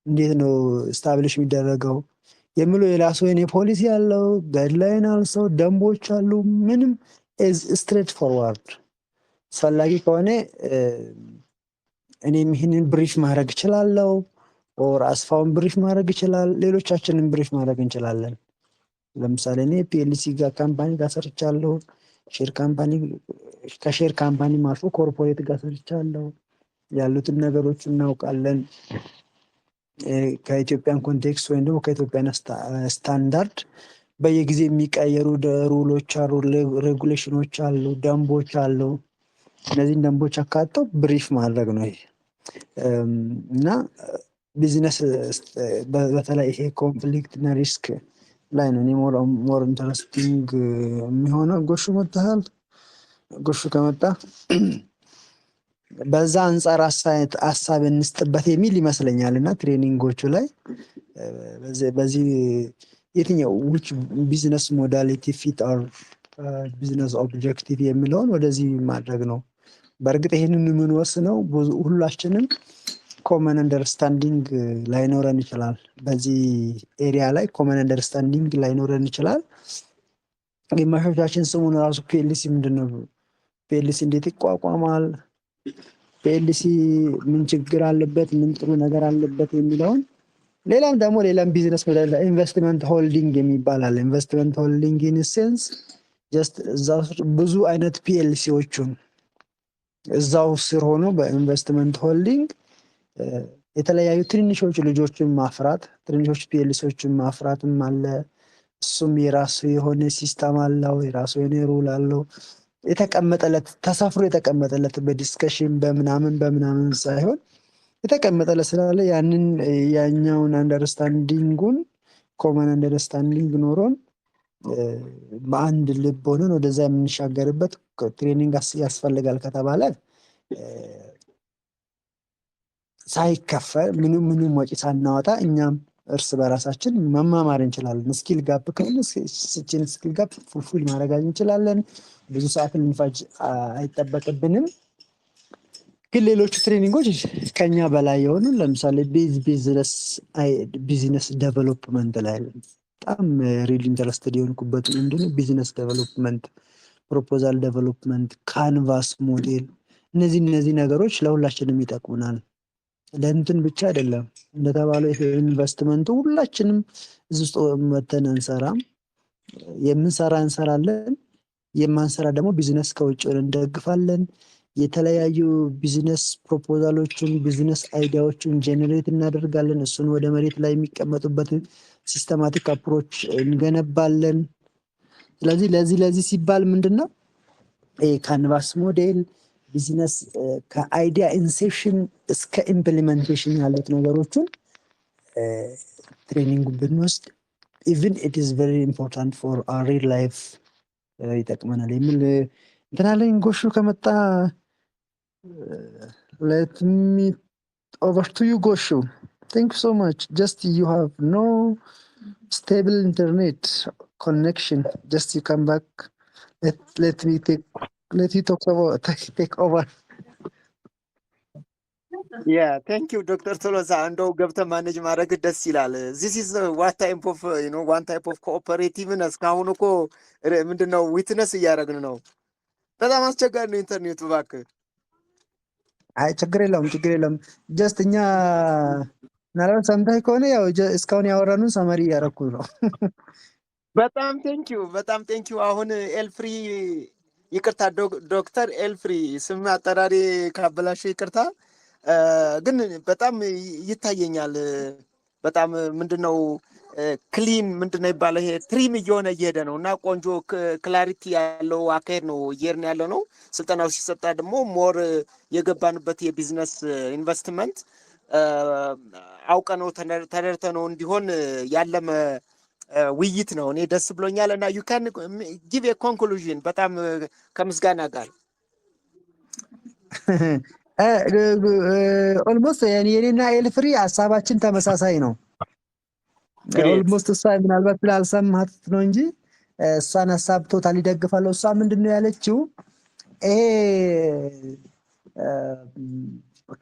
እንዴት ነው ስታብሊሽ የሚደረገው የሚለው የራሱ የኔ ፖሊሲ አለው፣ ጋይድላይን አልሰው ደንቦች አሉ። ምንም ስትሬት ፎርዋርድ አስፈላጊ ከሆነ እኔም ይህንን ብሪፍ ማድረግ እችላለሁ፣ ኦር አስፋውን ብሪፍ ማድረግ ይችላል፣ ሌሎቻችንን ብሪፍ ማድረግ እንችላለን። ለምሳሌ እኔ ፒኤልሲ ጋር ካምፓኒ ጋር ሰርቻለሁ፣ ከሼር ካምፓኒ አልፎ ኮርፖሬት ጋር ሰርቻለሁ። ያሉትን ነገሮች እናውቃለን። ከኢትዮጵያን ኮንቴክስት ወይም ደግሞ ከኢትዮጵያን ስታንዳርድ በየጊዜ የሚቀየሩ ሩሎች አሉ፣ ሬጉሌሽኖች አሉ፣ ደንቦች አሉ። እነዚህን ደንቦች አካተው ብሪፍ ማድረግ ነው ይሄ። እና ቢዝነስ በተለይ ይሄ ኮንፍሊክት እና ሪስክ ላይ ነው እኔ ሞር ኢንተረስቲንግ የሚሆነው። ጎሹ መጥተሃል። ጎሹ ከመጣ በዛ አንጻር ሀሳብ እንስጥበት የሚል ይመስለኛል። እና ትሬኒንጎቹ ላይ በዚህ የትኛው which ቢዝነስ ሞዳሊቲ ፊት ኦር ቢዝነስ ኦብጀክቲቭ የሚለውን ወደዚህ ማድረግ ነው። በእርግጥ ይህንን የምንወስነው ሁላችንም ኮመን አንደርስታንዲንግ ላይኖረን ይችላል። በዚህ ኤሪያ ላይ ኮመን አንደርስታንዲንግ ላይኖረን ይችላል። ግማሾቻችን ስሙን ራሱ ፒኤልሲ ምንድን ነው፣ ፒኤልሲ እንዴት ይቋቋማል፣ ፒኤልሲ ምን ችግር አለበት፣ ምን ጥሩ ነገር አለበት የሚለውን ሌላም ደግሞ ሌላም ቢዝነስ ሞዴል ኢንቨስትመንት ሆልዲንግ የሚባል አለ። ኢንቨስትመንት ሆልዲንግ ኢን ሴንስ ጀስት እዛው ብዙ አይነት ፒኤልሲዎቹን እዛው ስር ሆኖ በኢንቨስትመንት ሆልዲንግ የተለያዩ ትንንሾች ልጆችን ማፍራት፣ ትንንሾች ፒኤልሲዎችን ማፍራትም አለ። እሱም የራሱ የሆነ ሲስተም አለው፣ የራሱ የሆነ ሩል አለው። የተቀመጠለት ተሰፍሮ የተቀመጠለት በዲስከሽን በምናምን ሳይሆን የተቀመጠለት ስላለ ያንን ያኛውን አንደርስታንዲንጉን ኮመን አንደርስታንዲንግ ኖሮን በአንድ ልብ ሆነን ወደዛ የምንሻገርበት ትሬኒንግ ያስፈልጋል ከተባለ ሳይከፈል ምንም ወጪ ሳናወጣ እኛም እርስ በራሳችን መማማር እንችላለን። ስኪል ጋፕ ከሆነ ስችን ስኪል ጋፕ ፉልፊል ማድረግ እንችላለን። ብዙ ሰዓት ልንፈጅ አይጠበቅብንም። ግን ሌሎቹ ትሬኒንጎች ከኛ በላይ የሆኑ ለምሳሌ ቢዝነስ ዴቨሎፕመንት ላይ በጣም ሪል ኢንተረስትድ የሆንኩበት ምንድነው ቢዝነስ ዴቨሎፕመንት፣ ፕሮፖዛል ዴቨሎፕመንት፣ ካንቫስ ሞዴል፣ እነዚህ ነገሮች ለሁላችንም ይጠቅሙናል። ለእንትን ብቻ አይደለም እንደተባለው ኢንቨስትመንቱ ሁላችንም እዚህ ውስጥ መተን እንሰራም። የምንሰራ እንሰራለን፣ የማንሰራ ደግሞ ቢዝነስ ከውጭ እንደግፋለን። የተለያዩ ቢዝነስ ፕሮፖዛሎችን ቢዝነስ አይዲያዎችን ጄኔሬት እናደርጋለን። እሱን ወደ መሬት ላይ የሚቀመጡበትን ሲስተማቲክ አፕሮች እንገነባለን። ስለዚህ ለዚህ ሲባል ምንድነው ካንቫስ ሞዴል ቢዝነስ ከአይዲያ ኢንሴፕሽን እስከ ኢምፕሊሜንቴሽን ያሉት ነገሮችን ትሬኒንግ ብንወስድ ኢቭን ኢት ኢዝ ቨሪ ኢምፖርታንት ፎር አወር ሪል ላይፍ ይጠቅመናል የሚል እንትን አለኝ። ጎሹ ከመጣ let me over to you, Goshu. Thank you so much. Just you have no stable internet connection. Just you come back. Let you take over. Yeah, thank you, Dr. Tolosa. እንደው ገብተህ ማኔጅ ማድረግ ደስ ይላል። This is what type of one type of cooperativeness ካሁን እኮ ምንድነው ዊትነስ እያደረግን ነው። በጣም አስቸጋሪ ነው ኢንተርኔቱ እባክህ። አይ ችግር የለውም። ጀስት እኛ ምናልባት ሰምተህ ከሆነ ያው እስካሁን ያወራኑን ሰመሪ እያደረኩ ነው። በጣም ቴንኪዩ። አሁን ኤልፍሪ ይቅርታ፣ ዶክተር ኤልፍሪ ስም አጠራሪ ካበላሽ ይቅርታ። ግን በጣም ይታየኛል። በጣም ምንድነው ክሊን ምንድነው ይባላል ይሄ ትሪም እየሄደ ነው እና ቆንጆ ክላሪቲ ያለው አካሄድ ነው እየሄድን ያለ ነው። ስልጠናው ሲሰጣ ደግሞ ሞር የገባንበት የቢዝነስ ኢንቨስትመንት አውቀነው ተደርተነው እንዲሆን ያለመ ውይይት ነው። እኔ ደስ ብሎኛል እና you can give a conclusion በጣም ከምስጋና ጋር ኦልሞስት የኔና ኤልፍሪ ሀሳባችን ተመሳሳይ ነው። ኦልሞስት እሷ ምናልባት ስላልሰማት ነው እንጂ እሷን ሀሳብ ቶታሊ ደግፋለሁ። እሷ ምንድነው ያለችው ይሄ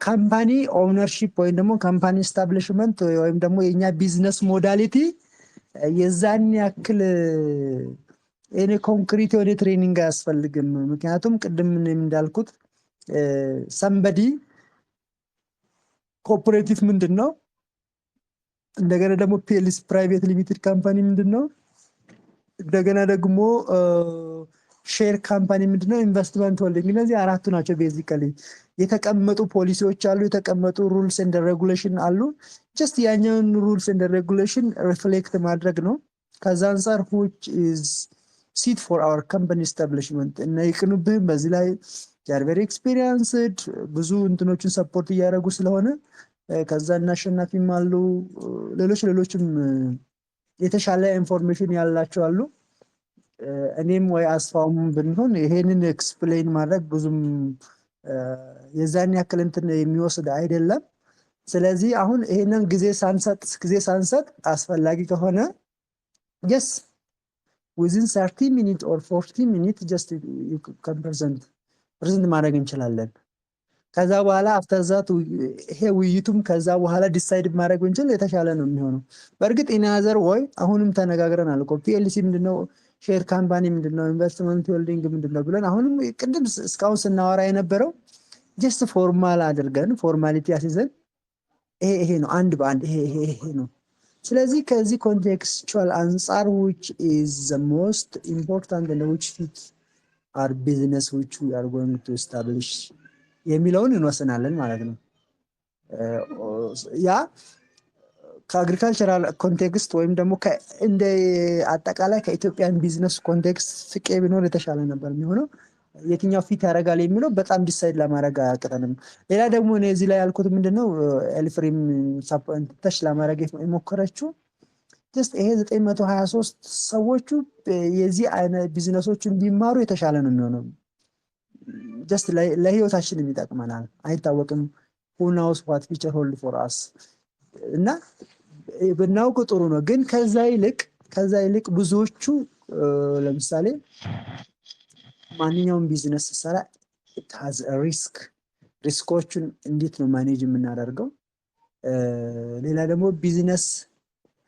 ካምፓኒ ኦውነርሺፕ ወይም ደግሞ ካምፓኒ ስታብሊሽመንት ወይም ደግሞ የኛ ቢዝነስ ሞዳሊቲ የዛን ያክል እኔ ኮንክሪት የሆነ ትሬኒንግ አያስፈልግም። ምክንያቱም ቅድም እንዳልኩት ሰምበዲ ኮኦፐሬቲቭ ምንድነው፣ እንደገና ደግሞ ፒኤልሲ ፕራይቬት ሊሚትድ ካምፓኒ ምንድነው፣ እንደገና ደግሞ ሼር ካምፓኒ ምንድነው፣ ኢንቨስትመንት ሆልዲንግ። እነዚህ አራቱ ናቸው ቤዚካሊ የተቀመጡ ፖሊሲዎች አሉ፣ የተቀመጡ ሩልስ ኤንድ ሬጉሌሽን አሉ። ጀስት ያኛውን ሩልስ ኤንድ ሬጉሌሽን ሪፍሌክት ማድረግ ነው። ከዛ አንፃር which is seat for our company establishment እና ይቅኑብህም በዚህ ላይ ጃር ቬሪ ኤክስፒሪየንስድ ብዙ እንትኖችን ሰፖርት እያደረጉ ስለሆነ ከዛ እና አሸናፊም አሉ ሌሎችም የተሻለ ኢንፎርሜሽን ያላቸው አሉ። እኔም ወይ አስፋውም ብንሆን ይሄንን ኤክስፕሌን ማድረግ ብዙም የዛን ያክል እንትን የሚወስድ አይደለም። ስለዚህ አሁን ይሄንን ጊዜ ሳንሰጥ አስፈላጊ ከሆነ yes within 30 minutes or 40 minutes just you can present ማድረግ እንችላለን። ከዛ በኋላ after that ይሄ ውይይቱም ከዛ በኋላ ዲሳይድ ማድረግ እንችል የተሻለ ነው የሚሆነው። በእርግጥ ኢናዘር ወይ አሁንም ተነጋግረናል እኮ ፒኤልሲ ምንድነው፣ ሼር ካምፓኒ ምንድነው፣ ኢንቨስትመንት ሆልዲንግ ምንድነው ብለን አሁንም ቅድም እስካሁን ስናወራ የነበረው ጀስት ፎርማል አድርገን ፎርማሊቲ አስይዘን ይሄ ነው አንድ በአንድ ይሄ ነው። ስለዚህ ከዚህ ኮንቴክስቹዋል አንፃር which is the most important and which fit our business which we are going to establish የሚለውን እንወስናለን ማለት ነው። ያ ከአግሪካልቸራል ኮንቴክስት ወይም ደግሞ እንደ አጠቃላይ ከኢትዮጵያን ቢዝነስ ኮንቴክስት ስቄ ቢኖር የተሻለ ነበር የሚሆነው። የትኛው ፊት ያደርጋል የሚለው በጣም ዲሳይድ ለማድረግ አያቅተንም። ሌላ ደግሞ እኔ እዚህ ላይ ያልኩት ምንድነው ኤልፍሬም ተች ለማድረግ የሞከረችው ጀስት ይሄ 923 ሰዎቹ የዚህ አይነት ቢዝነሶችን ቢማሩ የተሻለ ነው የሚሆነው። ጀስት ለህይወታችንም ይጠቅመናል። አይታወቅም who knows what future hold for us እና ብናውቅ ጥሩ ነው። ግን ከዛ ይልቅ ብዙዎቹ ለምሳሌ ማንኛውም ቢዝነስ ሰራ has a ሪስኮችን እንዴት ነው ማኔጅ የምናደርገው? ሌላ ደግሞ ቢዝነስ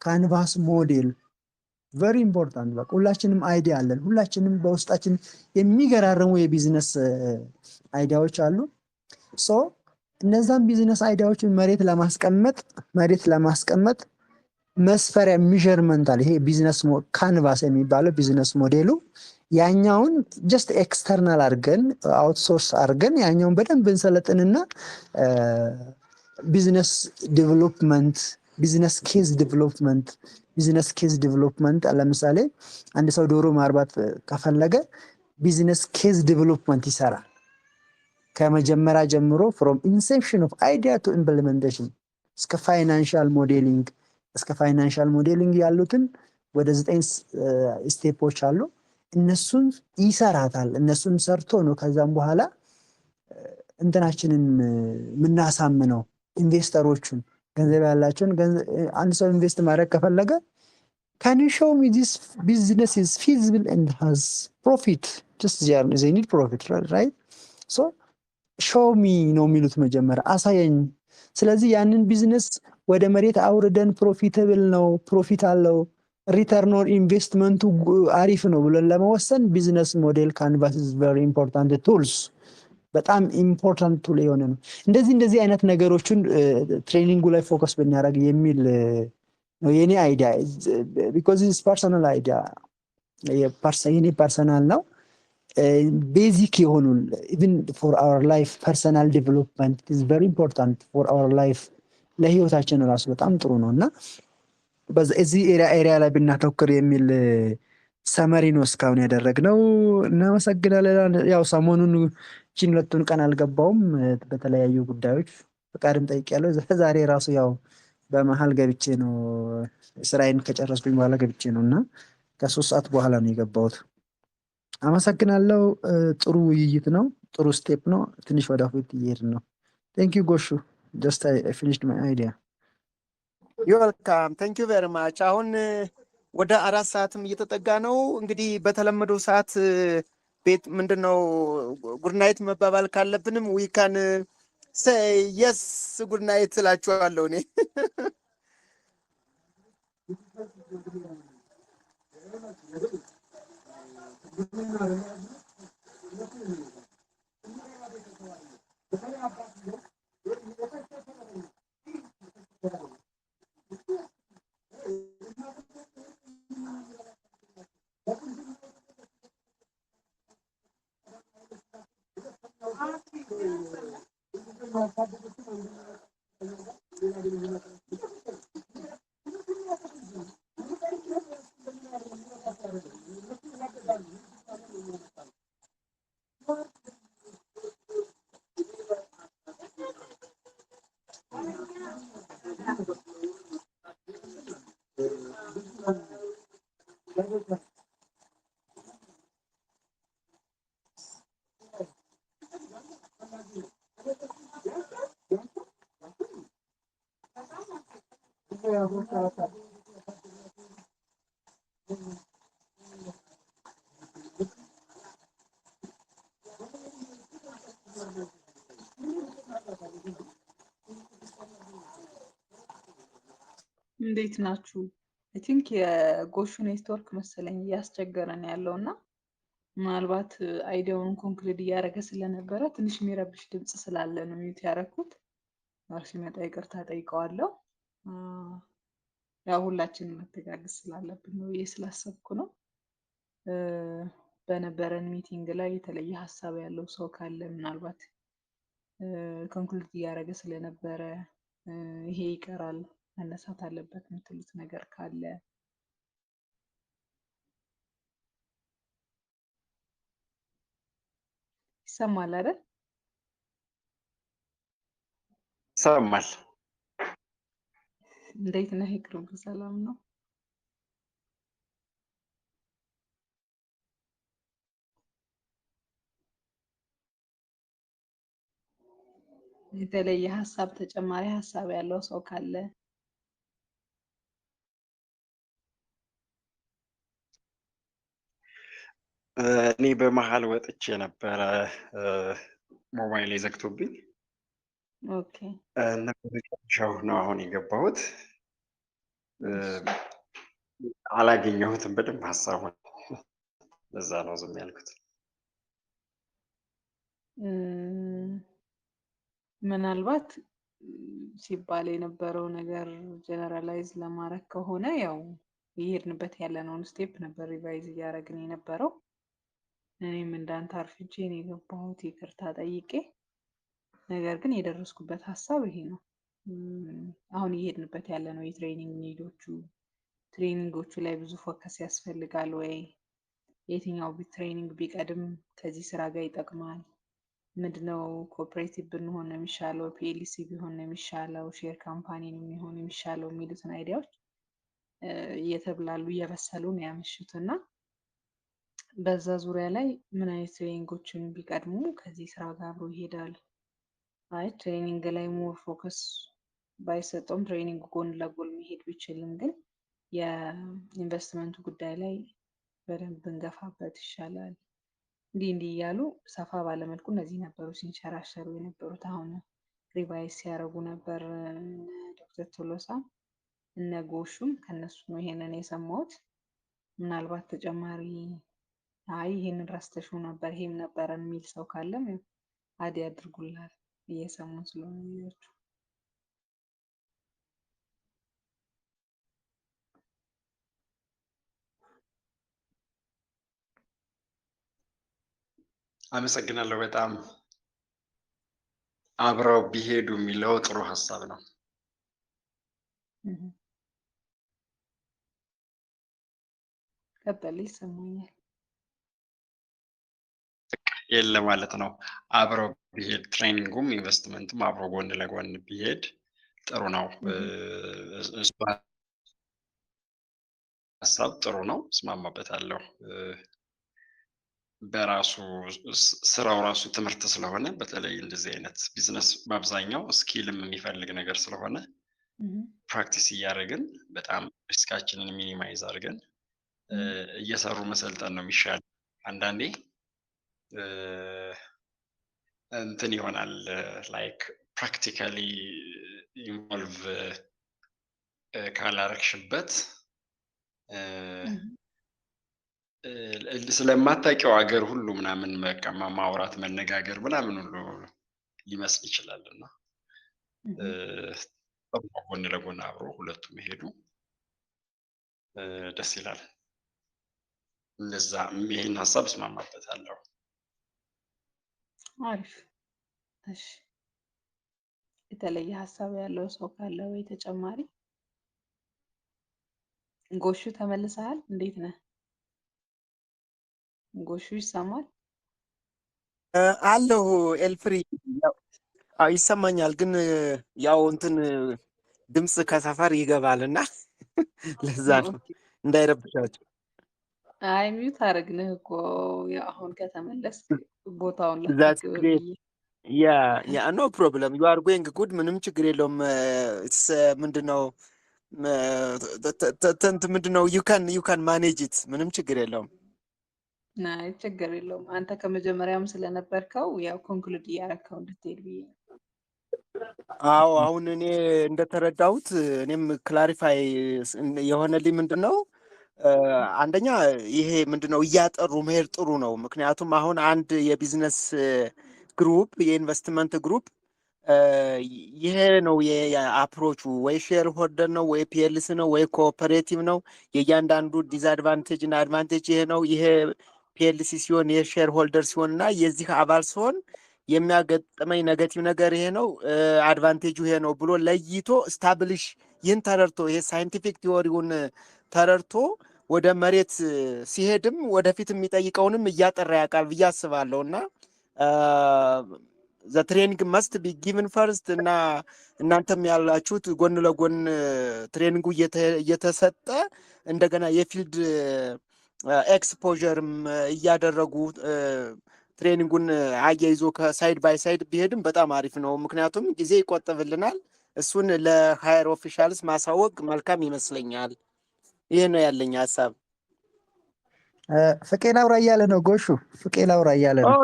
ካንቫስ ሞዴል ቨሪ ኢምፖርታንት። በቃ ሁላችንም አይዲያ አለን። ሁላችንም በውስጣችን የሚገራርሙ የቢዝነስ አይዲያዎች አሉ። ሶ እነዛን ቢዝነስ አይዲያዎችን መሬት ለማስቀመጥ መስፈሪያ ሚዠርመንታል ይሄ ቢዝነስ ካንቫስ የሚባለው ቢዝነስ ሞዴሉ ያኛውን ጀስት ኤክስተርናል አድርገን አውትሶርስ አድርገን ያኛውን በደንብ እንሰለጥንና ቢዝነስ ዴቨሎፕመንት ቢዝነስ ኬዝ ዴቨሎፕመንት ለምሳሌ አንድ ሰው ዶሮ ማርባት ከፈለገ ቢዝነስ ኬዝ ዴቨሎፕመንት ይሰራል። ከመጀመሪያ ጀምሮ ፍሮም ኢንሴፕሽን ኦፍ አይዲያ ቱ ኢምፕሊሜንቴሽን እስከ ፋይናንሻል ሞዴሊንግ ያሉትን ወደ 9 ስቴፖች አሉ። እነሱን ይሰራታል። እነሱን ሰርቶ ነው ከዛም በኋላ እንትናችንን የምናሳምነው ኢንቨስተሮቹን ገንዘብ ያላቸውን አንድ ሰው ኢንቨስት ማድረግ ከፈለገ can you show me this business is feasible and has profit? Just they need profit, right? So show me ነው የሚሉት መጀመሪያ አሳየኝ። ስለዚህ ያንን ቢዝነስ ወደ መሬት አውርደን ፕሮፊታብል ነው ፕሮፊት አለው ሪተርን ኦን ኢንቨስትመንቱ አሪፍ ነው ብለን ለመወሰን ቢዝነስ ሞዴል ካንቫስ is very important tools በጣም ኢምፖርታንት ቱል የሆነ ነው። እንደዚህ አይነት ነገሮችን ትሬኒንጉ ላይ ፎከስ ብናደርግ የሚል ነው የኔ አይዲያ። ቢኮዝ ኢትስ ፐርሰናል አይዲያ የኔ ፐርሰናል ነው። ቤዚክ የሆኑ ኢቭን ፎር አወር ላይፍ ፐርሰናል ዴቨሎፕመንት ኢዝ ቨሪ ኢምፖርታንት ፎር አወር ላይፍ ለህይወታችን ራሱ በጣም ጥሩ ነው እና በዚህ ኤሪያ ላይ ብናተኩር የሚል ሰመሪ ነው እስካሁን ያደረግነው። እናመሰግናለን። ያው ሰሞኑን ቺን 2 ቀን አልገባውም በተለያዩ ጉዳዮች ፈቃድም ጠይቄያለሁ። ዛሬ ራሱ ያው በመሀል ገብቼ ነው ስራዬን ከጨረስኩኝ በኋላ ገብቼ ነው እና ከ3 ሰዓት በኋላ ነው የገባሁት። አመሰግናለሁ። ጥሩ ውይይት ነው። ጥሩ ስቴፕ ነው። ትንሽ ወደፊት እየሄድን ነው። ቴንክ ዩ ጎሹ ጀስት አይ ፊኒሽድ ማይ አይዲያ። ዩ ዌልካም ቴንክ ዩ ቬሪ ማች። አሁን ወደ 4 ሰዓትም እየተጠጋ ነው። እንግዲህ በተለመደው ሰዓት ቤት ምንድነው ጉድናይት መባባል ካለብንም ዊካን ሰይ የስ ጉድናይት እላችኋለሁ እኔ እንዴት ናችሁ? አይ ቲንክ የጎሹ ኔትወርክ መሰለኝ እያስቸገረን ያለው እና ምናልባት አይዲያውን ኮንክሉድ እያደረገ ስለነበረ ትንሽ የሚረብሽ ድምፅ ስላለ ነው ሚዩት ያደረኩት። ሲመጣ ይቅርታ ጠይቀዋለሁ። ያው ሁላችንም መተጋገዝ ስላለብን ነው ብዬ ስላሰብኩ ነው። በነበረን ሚቲንግ ላይ የተለየ ሀሳብ ያለው ሰው ካለ ምናልባት ኮንክሉድ እያደረገ ስለነበረ ይሄ ይቀራል መነሳት አለበት የምትሉት ነገር ካለ ይሰማል አይደል? ይሰማል። እንዴት ነህ ይቅርብ? ሰላም ነው? የተለየ ሀሳብ ተጨማሪ ሀሳብ ያለው ሰው ካለ እኔ በመሀል ወጥቼ ነበረ ሞባይል ዘግቶብኝ ኦኬ መጨረሻው ነው አሁን የገባሁት። እሺ አላገኘሁትም በደንብ ሀሳቡን፣ ለዛ ነው ዝም ያልኩት። ምናልባት ሲባል የነበረው ነገር ጀነራላይዝ ለማድረግ ከሆነ ያው እየሄድንበት ያለነውን ስቴፕ ነበር ሪቫይዝ እያደረግን የነበረው። እኔም እንዳንተ አርፍጄ ነው የገባሁት ይቅርታ ጠይቄ። ነገር ግን የደረስኩበት ሀሳብ ይሄ ነው። አሁን እየሄድንበት ያለነው የትሬኒንግ ኒዶቹ ትሬኒንጎቹ ላይ ብዙ ፎከስ ያስፈልጋል ወይ? የትኛው ትሬኒንግ ቢቀድም ከዚህ ስራ ጋር ይጠቅማል? ምንድነው ኮኦፕሬቲቭ ብንሆን ነው የሚሻለው? ፒኤልሲ ቢሆን ነው የሚሻለው? ሼር ካምፓኒ ነው የሚሆን የሚሻለው? የሚሉትን አይዲያዎች እየተብላሉ እየበሰሉ ነው ያመሹት እና በዛ ዙሪያ ላይ ምን አይነት ትሬኒንጎችን ቢቀድሙ ከዚህ ስራ ጋር አብሮ ይሄዳል? አይ ትሬኒንግ ላይ ሞር ፎከስ ባይሰጠውም ትሬኒንግ ጎን ለጎን መሄድ ቢችልም ግን የኢንቨስትመንቱ ጉዳይ ላይ በደንብ ብንገፋበት ይሻላል። እንዲህ እያሉ ሰፋ ባለመልኩ እነዚህ ነበሩ ሲንሸራሸሩ የነበሩት። አሁን ሪቫይዝ ሲያደርጉ ነበር ዶክተር ቶሎሳ እነ ጎሹም ከነሱ ነው ይሄንን የሰማሁት። ምናልባት ተጨማሪ አይ ይሄንን ረስተሽው ነበር ይሄም ነበረን የሚል ሰው ካለም አድ ያድርጉላል እየሰሙ ስለሆነ ልጆቹ። አመሰግናለሁ በጣም። አብረው ቢሄዱ የሚለው ጥሩ ሀሳብ ነው። ቀጠል ይሰማኛል። የለ ማለት ነው። አብረው ቢሄድ ትሬኒንጉም ኢንቨስትመንቱም አብሮ ጎን ለጎን ቢሄድ ጥሩ ነው። እሱ ሀሳብ ጥሩ ነው፣ እስማማበታለሁ። በራሱ ስራው ራሱ ትምህርት ስለሆነ በተለይ እንደዚህ አይነት ቢዝነስ በአብዛኛው ስኪልም የሚፈልግ ነገር ስለሆነ ፕራክቲስ እያደረግን በጣም ሪስካችንን ሚኒማይዝ አድርገን እየሰሩ መሰልጠን ነው የሚሻል። አንዳንዴ እንትን ይሆናል ላይክ ፕራክቲካሊ ኢንቮልቭ ካላረግሽበት ስለማታውቂው ሀገር ሁሉ ምናምን በቃ ማውራት መነጋገር ምናምን ሁሉ ሊመስል ይችላል እና ጎን ለጎን አብሮ ሁለቱ መሄዱ ደስ ይላል። እንደዛ ይሄን ሀሳብ እስማማበታለሁ። አሪፍ። እሺ የተለየ ሀሳብ ያለው ሰው ካለ ወይ ተጨማሪ? ጎሹ ተመልሰሃል? እንዴት ነህ ጎሹ? ይሰማል? አለሁ ኤልፍሪ። ይሰማኛል፣ ግን ያው እንትን ድምፅ ከሰፈር ይገባል እና ለዛ ነው እንዳይረብሻቸው። አይ ሚዩት አደረግንህ እኮ አሁን ከተመለስ ቦታውን ላስረክብ ብዬ። ያ ኖ ፕሮብለም ዩ አር ጎይንግ ጉድ። ምንም ችግር የለውም። ምንድነው ምንድነው ዩ ካን ማኔጅ ኢት። ምንም ችግር የለውም። አይ ችግር የለውም። አንተ ከመጀመሪያም ስለነበርከው ያው ኮንክሉድ እያረከው እንድትሄድ ብዬ። አዎ አሁን እኔ እንደተረዳሁት እኔም ክላሪፋይ የሆነልኝ ምንድነው አንደኛ ይሄ ምንድነው እያጠሩ መሄድ ጥሩ ነው። ምክንያቱም አሁን አንድ የቢዝነስ ግሩፕ የኢንቨስትመንት ግሩፕ ይሄ ነው የአፕሮቹ፣ ወይ ሼር ሆልደር ነው ወይ ፒኤልሲ ነው ወይ ኮኦፐሬቲቭ ነው። የእያንዳንዱ ዲስአድቫንቴጅ እና አድቫንቴጅ ይሄ ነው። ይሄ ፒኤልሲ ሲሆን የሼር ሆልደር ሲሆን እና የዚህ አባል ሲሆን የሚያገጥመኝ ኔጌቲቭ ነገር ይሄ ነው፣ አድቫንቴጁ ይሄ ነው ብሎ ለይቶ ስታብሊሽ ይህን ተረድቶ ይሄ ሳይንቲፊክ ቲዎሪውን ተረድቶ ወደ መሬት ሲሄድም ወደፊት የሚጠይቀውንም እያጠራ ያውቃል ብዬ አስባለሁ። እና ዘ ትሬኒንግ መስት ቢ ጊቭን ፈርስት እና እናንተም ያላችሁት ጎን ለጎን ትሬኒንጉ እየተሰጠ እንደገና የፊልድ ኤክስፖዠርም እያደረጉ ትሬኒንጉን አያይዞ ከሳይድ ባይ ሳይድ ቢሄድም በጣም አሪፍ ነው። ምክንያቱም ጊዜ ይቆጥብልናል። እሱን ለሃየር ኦፊሻልስ ማሳወቅ መልካም ይመስለኛል። ይህ ነው ያለኝ ሀሳብ። ፍቄ ላውራ እያለ ነው ጎሹ፣ ፍቄ ላውራ እያለ ነው።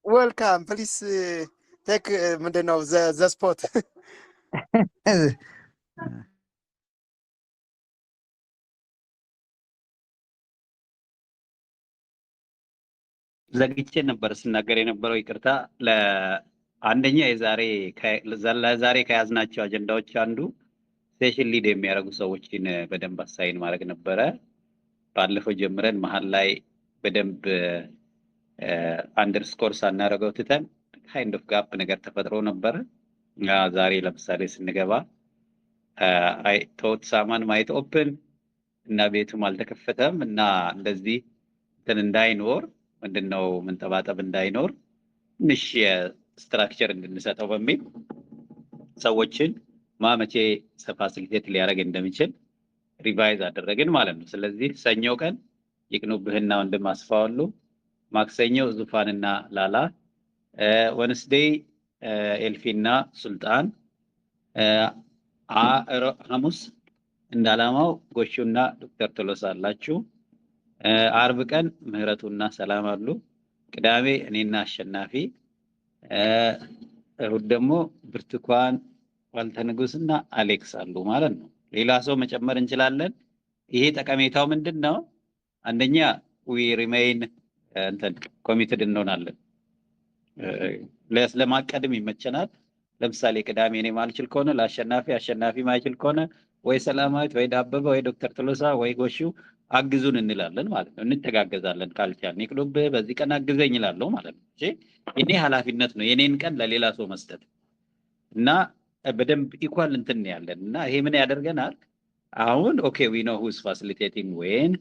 ዌልካም ፕሊስ ቴክ ምንድነው ዘ ስፖት። ዘግቼ ነበር ስናገር የነበረው ይቅርታ። ለአንደኛ ለዛሬ ከያዝናቸው አጀንዳዎች አንዱ ሴሽን ሊድ የሚያደርጉ ሰዎችን በደንብ አሳይን ማድረግ ነበረ። ባለፈው ጀምረን መሀል ላይ በደንብ አንደርስኮር ሳናደርገው ትተን ካይንድ ኦፍ ጋፕ ነገር ተፈጥሮ ነበረ። ዛሬ ለምሳሌ ስንገባ ቶት ሳማን ማየት ኦፕን እና ቤቱም አልተከፈተም እና እንደዚህ እንትን እንዳይኖር ምንድነው መንጠባጠብ እንዳይኖር ትንሽ ስትራክቸር እንድንሰጠው በሚል ሰዎችን መቼ ፋሲሊቴት ሊያደርግ እንደሚችል ሪቫይዝ አደረግን ማለት ነው። ስለዚህ ሰኞ ቀን ይቅኑብህና ወንድም አስፋዋሉ፣ ማክሰኞ ዙፋንና ላላ፣ ወንስዴይ ኤልፊና ሱልጣን፣ ሐሙስ እንዳላማው ጎሹና ዶክተር ቶሎሳ አላችሁ። አርብ ቀን ምህረቱና ሰላም አሉ። ቅዳሜ እኔና አሸናፊ፣ እሁድ ደግሞ ብርቱካን ዋልተ ንጉስና አሌክስ አሉ ማለት ነው። ሌላ ሰው መጨመር እንችላለን። ይሄ ጠቀሜታው ምንድን ነው? አንደኛ ዊ ሪሜይን እንትን ኮሚትድ እንሆናለን። ለማቀድም ይመቸናል። ለምሳሌ ቅዳሜ እኔ ማልችል ከሆነ ለአሸናፊ፣ አሸናፊ ማይችል ከሆነ ወይ ሰላማዊት ወይ ዳበበ ወይ ዶክተር ቶሎሳ ወይ ጎሹ አግዙን እንላለን ማለት ነው። እንተጋገዛለን። ካልቻልን ይቅዱብህ በዚህ ቀን አግዘኝ እላለሁ ማለት ነው። እሺ የኔ ኃላፊነት ነው የኔን ቀን ለሌላ ሰው መስጠት እና በደንብ ኢኳል እንትን ያለን እና ይሄ ምን ያደርገናል? አሁን ኦኬ ዊ ኖ ሁስ ፋሲሊቴቲንግ ዌን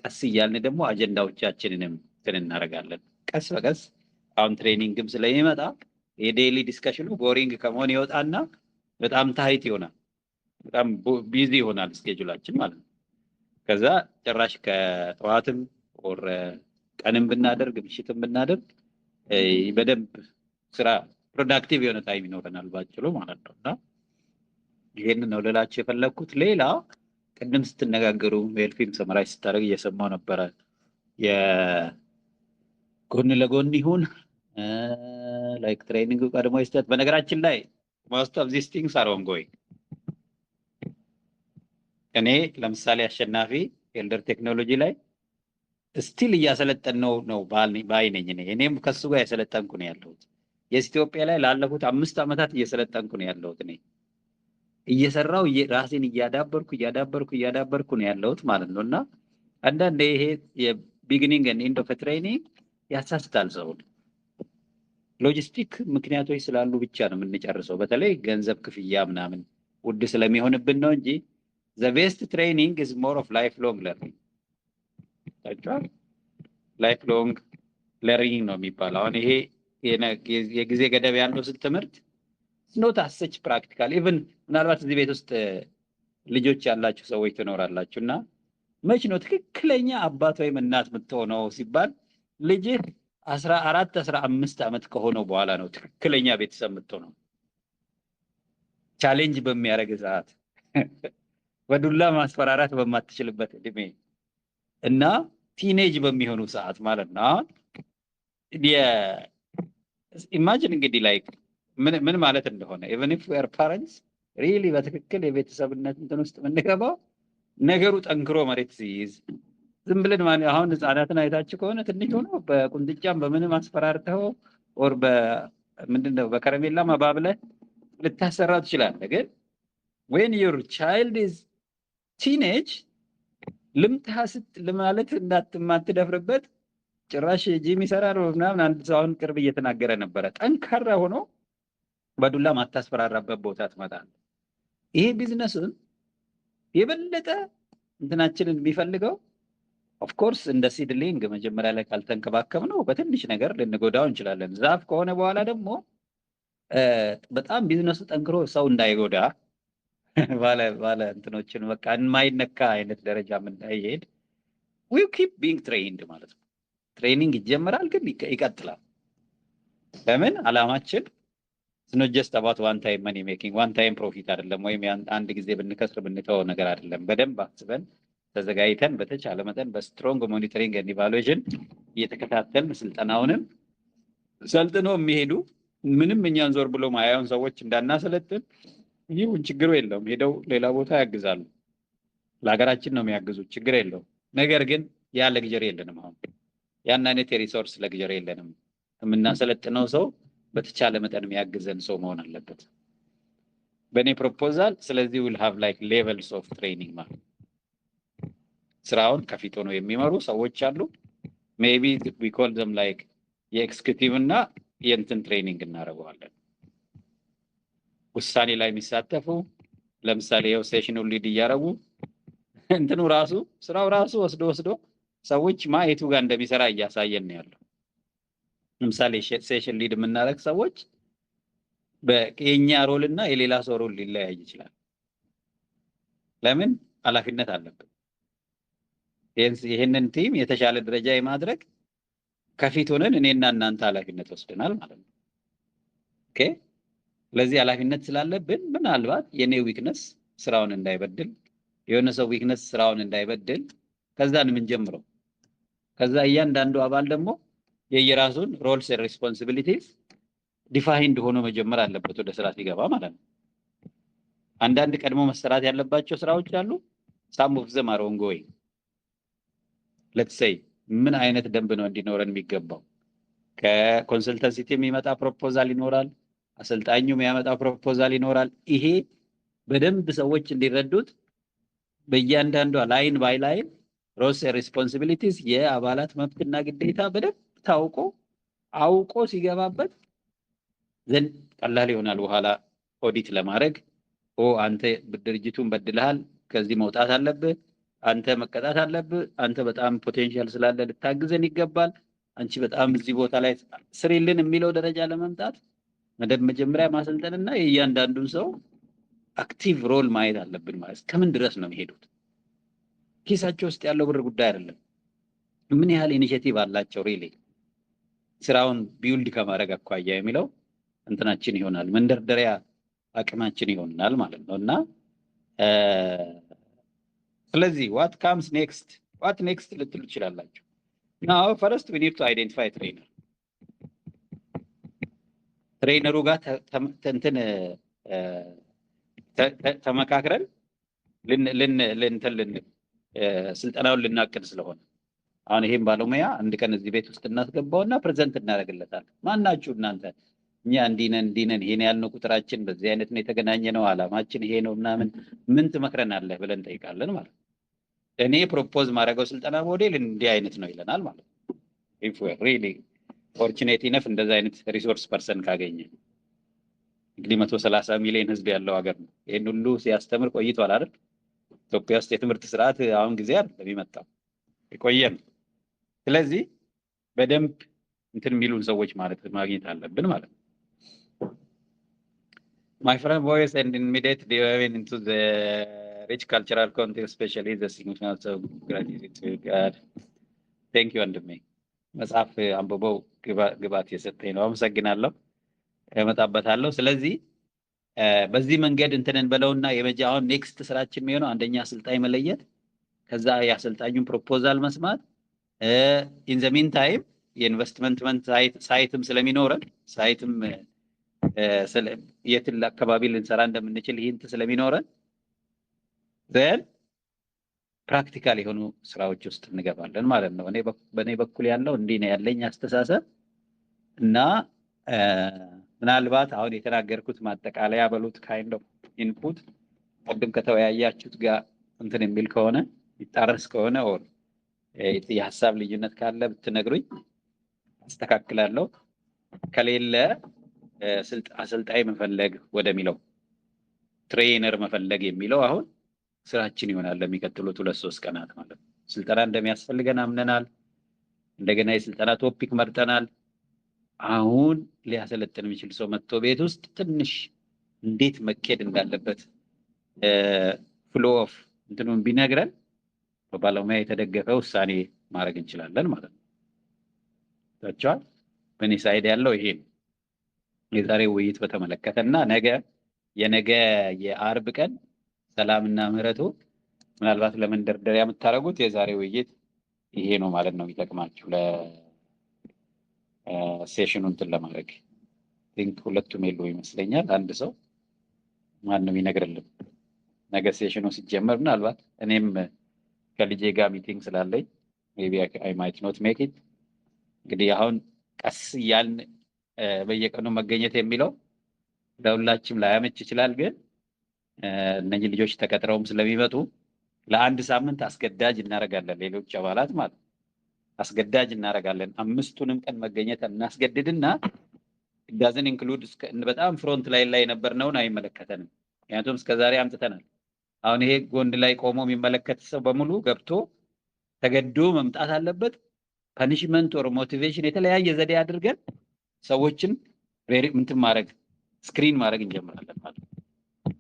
ቀስ እያልን ደግሞ አጀንዳዎቻችንንም እንትን እናደርጋለን ቀስ በቀስ። አሁን ትሬኒንግም ስለሚመጣ የዴይሊ ዲስከሽኑ ቦሪንግ ከመሆን ይወጣና በጣም ታይት ይሆናል፣ በጣም ቢዚ ይሆናል ስኬጁላችን ማለት ነው። ከዛ ጭራሽ ከጠዋትም ኦር ቀንም ብናደርግ ምሽትም ብናደርግ በደንብ ስራ ፕሮዳክቲቭ የሆነ ታይም ይኖረናል ባጭሩ ማለት ነው። እና ይሄን ነው ልላችሁ የፈለኩት። ሌላ ቅድም ስትነጋገሩ በኤልፊም ሰመራይ ስታደርግ እየሰማው ነበረ። የጎን ለጎን ይሁን ላይክ ትሬኒንግ ቀድሞ ይስተት። በነገራችን ላይ most of these things are ongoing። እኔ ለምሳሌ አሸናፊ ኤልደር ቴክኖሎጂ ላይ ስቲል እያሰለጠን ነው ባይ ነኝ። እኔም ከሱ ጋር ያሰለጠንኩ ነው ያለሁት። የኢትዮጵያ ላይ ላለፉት 5 ዓመታት እየሰለጠንኩ ነው ያለሁት። እኔ እየሰራው ራሴን እያዳበርኩ ነው ያለሁት ማለት ነው። እና አንዳንዴ ይሄ የቢጊኒንግ ኤንድ ኤንድ ኦፍ ትሬኒንግ ያሳስታል ሰው። ሎጂስቲክ ምክንያቶች ስላሉ ብቻ ነው የምንጨርሰው። በተለይ ገንዘብ ክፍያ ምናምን ውድ ስለሚሆንብን ነው እንጂ the best training is more of lifelong learning። ታውቃለህ lifelong learning ነው የሚባለው። አሁን ይሄ የጊዜ ገደብ ያለው ትምህርት ኖት አሰች ፕራክቲካል ኢቭን ምናልባት እዚህ ቤት ውስጥ ልጆች ያላችሁ ሰዎች ትኖራላችሁ እና መች ነው ትክክለኛ አባት ወይም እናት የምትሆነው ሲባል ልጅህ 14 15 ዓመት ከሆነው በኋላ ነው ትክክለኛ ቤተሰብ የምትሆነው። ቻሌንጅ በሚያደርግ ሰዓት በዱላ ማስፈራራት በማትችልበት እድሜ እና ቲኔጅ በሚሆኑ ሰዓት ማለት ነው። ኢማጂን እንግዲህ ላይክ ምን ማለት እንደሆነ even if we are parents really በትክክል የቤተሰብነት እንትን ውስጥ የምንገባው ነገሩ ጠንክሮ መሬት ሲይዝ ዝም ብለን አሁን ህፃናትን አይታችሁ ከሆነ ትንሽ ሆኖ በቁንጥጫም በምንም አስፈራርተው ኦር በምንድነው በከረሜላ ማባብለህ ልታሰራው ትችላለህ። ግን when your child is teenage ልምታህ ለማለት እንዳትደፍርበት ጭራሽ ጂም ይሰራል ምናምን አንድ ሰው አሁን ቅርብ እየተናገረ ነበረ። ጠንካራ ሆኖ በዱላ ማታስፈራራበት ቦታ ትመጣለህ። ይሄ ቢዝነስን የበለጠ እንትናችንን የሚፈልገው ኦፍ ኮርስ እንደ ሲድሊንግ መጀመሪያ ላይ ካልተንከባከብነው በትንሽ ነገር ልንጎዳው እንችላለን። ዛፍ ከሆነ በኋላ ደግሞ በጣም ቢዝነሱ ጠንክሮ ሰው እንዳይጎዳ ባለ እንትኖችን በቃ የማይነካ አይነት ደረጃ እንዳይሄድ we keep being trained ማለት ነው። ትሬኒንግ ይጀምራል ግን ይቀጥላል። ለምን አላማችን not just about one time money making, one time profit አይደለም፣ ወይም አንድ ጊዜ ብንከስር ብንተው ነገር አይደለም። በደንብ አስበን ተዘጋጅተን በተቻለ መጠን በስትሮንግ ሞኒተሪንግ ኤንድ ኢቫሉዌሽን እየተከታተልን ስልጠናውንም ሰልጥነው የሚሄዱ ምንም እኛን ዞር ብሎ ማያዩን ሰዎች እንዳናሰለጥን ይሁን ችግር የለውም። ሄደው ሌላ ቦታ ያግዛሉ። ለሀገራችን ነው የሚያግዙት፣ ችግር የለውም። ነገር ግን ያ ለግጀር የለንም። አሁን ያን አይነት የሪሶርስ ለግጀር የለንም። የምናሰለጥነው ሰው በተቻለ መጠን የሚያግዘን ሰው መሆን አለበት በእኔ ፕሮፖዛል። ስለዚህ we'll have like levels of training ማለት ስራውን ከፊት ሆነው የሚመሩ ሰዎች አሉ። maybe we call them like የኤክስኪዩቲቭ እና የእንትን ትሬኒንግ እናደርገዋለን። ውሳኔ ላይ የሚሳተፉ ለምሳሌ ያው ሴሽኑ ሊድ እያደረጉ እንትኑ ራሱ ስራው ራሱ ወስዶ ሰዎች ማየቱ ጋር እንደሚሰራ እያሳየን ነው ያለው። ለምሳሌ ሴሽን ሊድ የምናደርግ ሰዎች በየኛ ሮል እና የሌላ ሰው ሮል ሊለያይ ይችላል። ለምን ኃላፊነት አለብን። ይሄንን ቲም የተሻለ ደረጃ የማድረግ ከፊት ሆነን እኔና እናንተ ኃላፊነት ወስደናል ማለት ነው። ኦኬ ለዚህ ኃላፊነት ስላለብን ምናልባት የኔ ዊክነስ ስራውን እንዳይበድል፣ የሆነ ሰው ዊክነስ ስራውን እንዳይበድል ከዛን ምን ጀምረው ከዛ እያንዳንዱ አባል ደግሞ የየራሱን ሮልስ ኤንድ ሪስፖንሲቢሊቲስ ዲፋይንድ ሆኖ መጀመር አለበት ወደ ስራ ሲገባ ማለት ነው። አንዳንድ ቀድሞ መሰራት ያለባቸው ስራዎች አሉ። some of them are ongoing. let's say ምን አይነት ደንብ ነው እንዲኖረን የሚገባው? ከኮንሰልተንሲ ቲም የሚመጣ ፕሮፖዛል ይኖራል፣ አሰልጣኙ የሚያመጣ ፕሮፖዛል ይኖራል። ይሄ በደንብ ሰዎች እንዲረዱት በእያንዳንዱ ላይን ባይ ላይን ሮልስ ኤንድ ሪስፖንሲቢሊቲስ የአባላት መብትና ግዴታ በደንብ ታውቆ አውቆ ሲገባበት ዘንድ ቀላል ይሆናል። በኋላ ኦዲት ለማድረግ አንተ ድርጅቱን በድለሃል፣ ከዚህ መውጣት አለብህ፣ አንተ መቀጣት አለብህ፣ አንተ በጣም ፖቴንሻል ስላለ ልታግዘን ይገባል፣ አንቺ በጣም እዚህ ቦታ ላይ ስሪልን የሚለው ደረጃ ለመምጣት መጀመሪያ ማሰልጠንና የእያንዳንዱን ሰው አክቲቭ ሮል ማየት አለብን። ማለት ከምን ድረስ ነው የሚሄዱት? ኪሳቸው ውስጥ ያለው ብር ጉዳይ አይደለም። ምን ያህል ኢኒሼቲቭ አላቸው ሪሊ ስራውን ቢውልድ ከማድረግ አኳያ የሚለው እንትናችን ይሆናል፣ መንደርደሪያ አቅማችን ይሆናል ማለት ነው። እና ስለዚህ what comes next what next ልትሉ ትችላላችሁ። now first we need to identify trainer ትሬነሩ ጋር ተመካክረን ስልጠናውን ልናቅድ ስለሆነ አሁን ይሄን ባለሙያ አንድ ቀን እዚህ ቤት ውስጥ እናስገባውና ፕሬዘንት እናደርግለታለን። ማናችሁ እናንተ እኛ እንዲነን ይሄን ያልነው ቁጥራችን በዚህ አይነት ነው የተገናኘ ነው፣ አላማችን ይሄ ነው ምናምን ምን ትመክረናለህ ብለን ጠይቃለን ማለት ነው። እኔ ፕሮፖዝ ማድረገው ስልጠና ሞዴል እንዲህ አይነት ነው ይለናል ማለት ነው። if we are really fortunate enough እንደዛ አይነት ሪሶርስ ፐርሰን ካገኘ እንግዲህ 130 ሚሊዮን ህዝብ ያለው ሀገር ነው። ይሄን ሁሉ ሲያስተምር ቆይቷል አይደል? ኢትዮጵያ ውስጥ የትምህርት ስርዓት አሁን ጊዜ አይደለም የመጣው የቆየ ነው። ስለዚህ በደንብ እንትን የሚሉን ሰዎች ማለት ማግኘት አለብን ማለት ነው። My friend voice and immediate delving into the rich cultural context, especially the significance of gratitude to God. Thank you ወንድሜ። መጽሐፍ አንብበው ግባት የሰጠኝ ነው። አመሰግናለሁ። እመጣበታለሁ። ስለዚህ በዚህ መንገድ እንትንን በለውና የመጃውን ኔክስት ስራችን የሚሆነው አንደኛ አሰልጣኝ መለየት፣ ከዛ የአሰልጣኙን ፕሮፖዛል መስማት፣ ኢን ዘ ሚን ታይም የኢንቨስትመንት ሳይትም ስለሚኖረን ሳይትም የትል አካባቢ ልንሰራ እንደምንችል ይህንት ስለሚኖረን ዘን ፕራክቲካል የሆኑ ስራዎች ውስጥ እንገባለን ማለት ነው። በእኔ በኩል ያለው እንዲህ ነው ያለኝ አስተሳሰብ እና ምናልባት አሁን የተናገርኩት ማጠቃለያ በሉት ካይንድ ኦፍ ኢንፑት ቅድም ከተወያያችሁት ጋር እንትን የሚል ከሆነ ይጣረስ ከሆነ ኦር የሀሳብ ልዩነት ካለ ብትነግሩኝ አስተካክላለሁ። ከሌለ አሰልጣኝ መፈለግ ወደሚለው ትሬነር መፈለግ የሚለው አሁን ስራችን ይሆናል ለሚቀጥሉት 2-3 ቀናት ማለት ነው። ስልጠና እንደሚያስፈልገን አምነናል። እንደገና የስልጠና ቶፒክ መርጠናል። አሁን ሊያሰለጥን የሚችል ሰው መጥቶ ቤት ውስጥ ትንሽ እንዴት መኬድ እንዳለበት ፍሎ ኦፍ እንትኑን ቢነግረን በባለሙያ የተደገፈ ውሳኔ ማድረግ እንችላለን ማለት ነው። ታቻል በእኔ ሳይድ ያለው ይሄ ነው የዛሬ ውይይት በተመለከተና የነገ የአርብ ቀን ሰላምና ምህረቱ ምናልባት ለመንደርደሪያ የምታደርጉት የዛሬ ውይይት ይሄ ነው ማለት ነው የሚጠቅማችሁ ለሴሽኑን እንትን ለማድረግ ቲንክ ሁለቱም የለው ይመስለኛል። አንድ ሰው ማንም ይነግርልን ነገ ሴሽኑ ሲጀመር ምናልባት እኔም ከልጄ ጋር ሚቲንግ ስላለኝ ሜቢ አይ ማይት ኖት ሜክ ኢት። እንግዲህ አሁን ቀስ እያልን በየቀኑ መገኘት የሚለው ለሁላችንም ላያመች ይችላል። ግን እነዚህ ልጆች ተቀጥረውም ስለሚመጡ ለአንድ ሳምንት አስገዳጅ እናደርጋለን። ሌሎች አባላት ማለት አስገዳጅ እናደርጋለን። 5ቱንም ቀን መገኘት እናስገድድና ዳዝን ኢንክሉድ በጣም ፍሮንት ላይ የነበርነውን አይመለከተንም። ምክንያቱም እስከዛሬ አምጥተናል። አሁን ይሄ ጎንድ ላይ ቆሞ የሚመለከት ሰው በሙሉ ገብቶ ተገዶ መምጣት አለበት። ፐኒሽመንት ኦር ሞቲቬሽን የተለያየ ዘዴ አድርገን ሰዎችን እንትን ማድረግ ስክሪን ማድረግ እንጀምራለን ማለት ነው።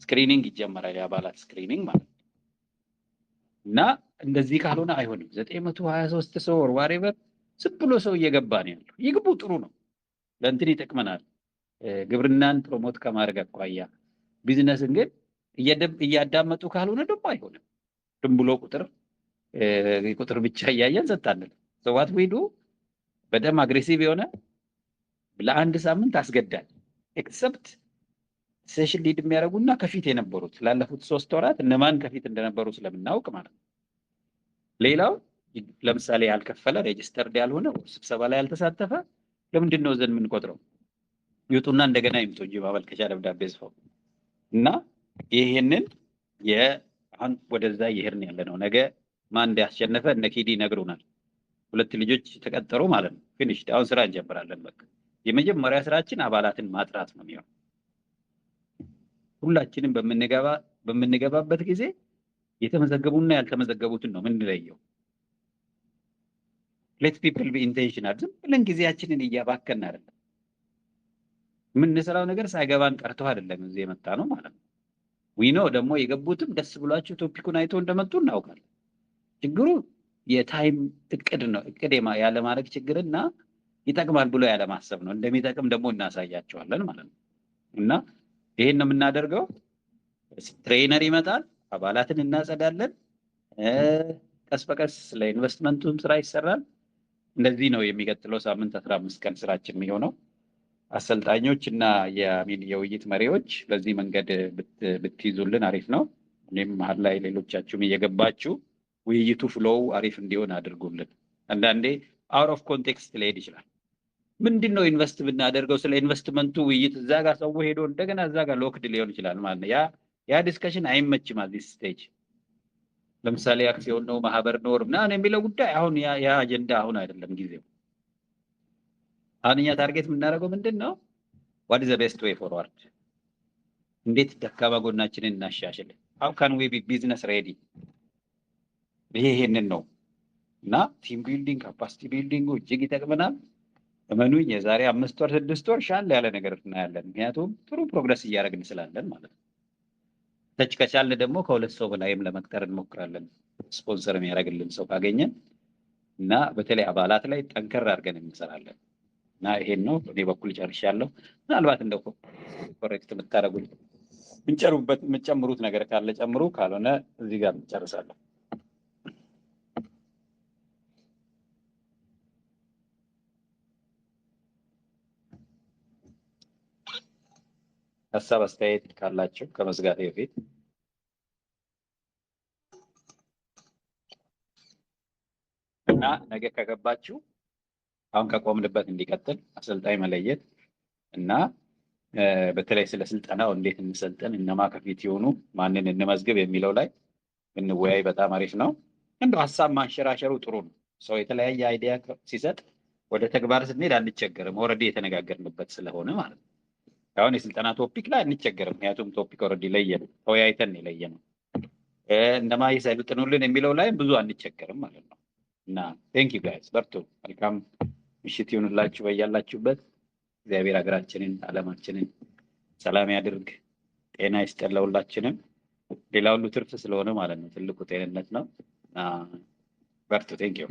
ስክሪኒንግ ይጀምራል፣ የአባላት ስክሪኒንግ ማለት ነው። እና እንደዚህ ካልሆነ አይሆንም። 923 ሰው ወር ዋሬቨር ዝም ብሎ ሰው እየገባ ነው ያለው። ይግቡ፣ ጥሩ ነው፣ ለእንትን ይጠቅመናል። ግብርናን ፕሮሞት ከማድረግ አኳያ ቢዝነስን ግን እያዳመጡ ካልሆነ ደግሞ አይሆንም። ዝም ብሎ ቁጥር ብቻ እያየን ሰጣንል ሰዋት ዊዱ በደም አግሬሲቭ የሆነ ለአንድ ሳምንት አስገዳል ኤክሰፕት ሴሽን ሊድ የሚያደርጉና ከፊት የነበሩት ላለፉት 3 ወራት እነማን ከፊት እንደነበሩ ስለምናውቅ ማለት ነው። ሌላው ለምሳሌ ያልከፈለ ሬጂስተርድ ያልሆነ ስብሰባ ላይ ያልተሳተፈ ለምንድን ነው ዘን የምንቆጥረው? ይውጡና እንደገና ይምጡ እንጂ ማመልከቻ ደብዳቤ ጽፈው እና ይሄንን አሁን ወደዛ ይሄርን ያለ ነው። ነገ ማን እንዳያሸነፈ እነ ኪዲ ይነግሩናል። 2 ልጆች ተቀጠሩ ማለት ነው። ፊኒሽ አሁን ስራ እንጀምራለን። በቃ የመጀመሪያ ስራችን አባላትን ማጥራት ነው የሚሆነው። ሁላችንም በምንገባበት ጊዜ የተመዘገቡና ያልተመዘገቡትን ነው ምንለየው። ሌት ፒፕል ቢ ኢንቴንሽናል። ዝም ብለን ጊዜያችንን እያባከን አይደለም። የምንሰራው ነገር ሳይገባን ቀርቶ አይደለም እዚህ የመጣ ነው ማለት ነው። ዊኖ ደግሞ የገቡትም ደስ ብሏቸው ቶፒኩን አይቶ እንደመጡ እናውቃለን። ችግሩ የታይም እቅድ ነው። እቅድ ያለማድረግ ችግርና ይጠቅማል ብሎ ያለማሰብ ነው። እንደሚጠቅም ደግሞ እናሳያቸዋለን ማለት ነው። እና ይሄን ነው የምናደርገው። ትሬነር ይመጣል፣ አባላትን እናጸዳለን። ቀስ በቀስ ለኢንቨስትመንቱም ስራ ይሰራል። እንደዚህ ነው የሚቀጥለው ሳምንት 15 ቀን ስራችን የሚሆነው። አሰልጣኞች እና የውይይት መሪዎች በዚህ መንገድ ብትይዙልን አሪፍ ነው። እኔም መሀል ላይ ሌሎቻችሁም እየገባችሁ ውይይቱ ፍሎው አሪፍ እንዲሆን አድርጉልን። አንዳንዴ አውት ኦፍ ኮንቴክስት ሊሄድ ይችላል። ምንድነው ኢንቨስት ብናደርገው ስለ ኢንቨስትመንቱ ውይይት እዛ ጋር ሰው ሄዶ እንደገና እዛ ጋር ሎክድ ሊሆን ይችላል ማለት ነው። ያ ዲስከሽን አይመችም አዲስ ስቴጅ። ለምሳሌ አክሲዮን ነው ማህበር ነው ምናምን የሚለው ጉዳይ አሁን ያ አጀንዳ አሁን አይደለም ጊዜው። አሁን እኛ ታርጌት የምናደርገው ምንድነው? what is the best way forward? እንዴት ደካማ ጎናችንን እናሻሽል? how can we be business ready? ይሄንን ነው እና ቲም ቢልዲንግ ካፓሲቲ ቢልዲንግ እጅግ ይጠቅመናል። እመኑኝ የዛሬ 5 ወር 6 ወር ሻል ያለ ነገር እናያለን። ምክንያቱም ጥሩ ፕሮግረስ እያደረግን ስላለን ማለት ነው። ተች ከቻልን ደግሞ ከ2 ሰው በላይም ለመቅጠር እንሞክራለን። ስፖንሰር የሚያደርግልን ሰው ካገኘን እና በተለይ አባላት ላይ ጠንከር አድርገን እንሰራለን። እና ይሄን ነው እኔ በኩል ጨርሻለሁ። ምናልባት እንደው ኮሬክት የምታደርጉኝ የምትጨምሩት ነገር ካለ ጨምሩ፣ ካልሆነ እዚህ ጋር እንጨርሳለን። ሀሳብ አስተያየት ካላችሁ ከመዝጋቴ በፊት እና ነገ ከገባችሁ አሁን ከቆምንበት እንዲቀጥል አሰልጣኝ መለየት እና በተለይ ስለ ስልጠናው እንዴት እንሰልጠን፣ እነማ ከፊት የሆኑ ማንን እንመዝግብ የሚለው ላይ እንወያይ። በጣም አሪፍ ነው። እንደው ሀሳብ ማንሸራሸሩ ጥሩ ነው። ሰው የተለያየ አይዲያ ሲሰጥ ወደ ተግባር ስንሄድ አንቸገርም። ኦልሬዲ የተነጋገርንበት ስለሆነ ማለት ነው። አሁን የስልጠና ቶፒክ ላይ አንቸገርም። ምክንያቱም ቶፒክ ኦልሬዲ ለየን፣ ተወያይተን የለየነው። እነማ ይሰልጥኑልን የሚለው ላይ ብዙ አንቸገርም ማለት ነው። እና ቴንክ ዩ ጋይስ፣ በርቱ። መልካም ምሽት ይሁንላችሁ በያላችሁበት። እግዚአብሔር ሀገራችንን ዓለማችንን ሰላም ያድርግ፣ ጤና ይስጠን ለሁላችንም። ሌላ ሁሉ ትርፍ ስለሆነ ማለት ነው። ትልቁ ጤንነት ነው። በርቱ። ቴንክ ዩ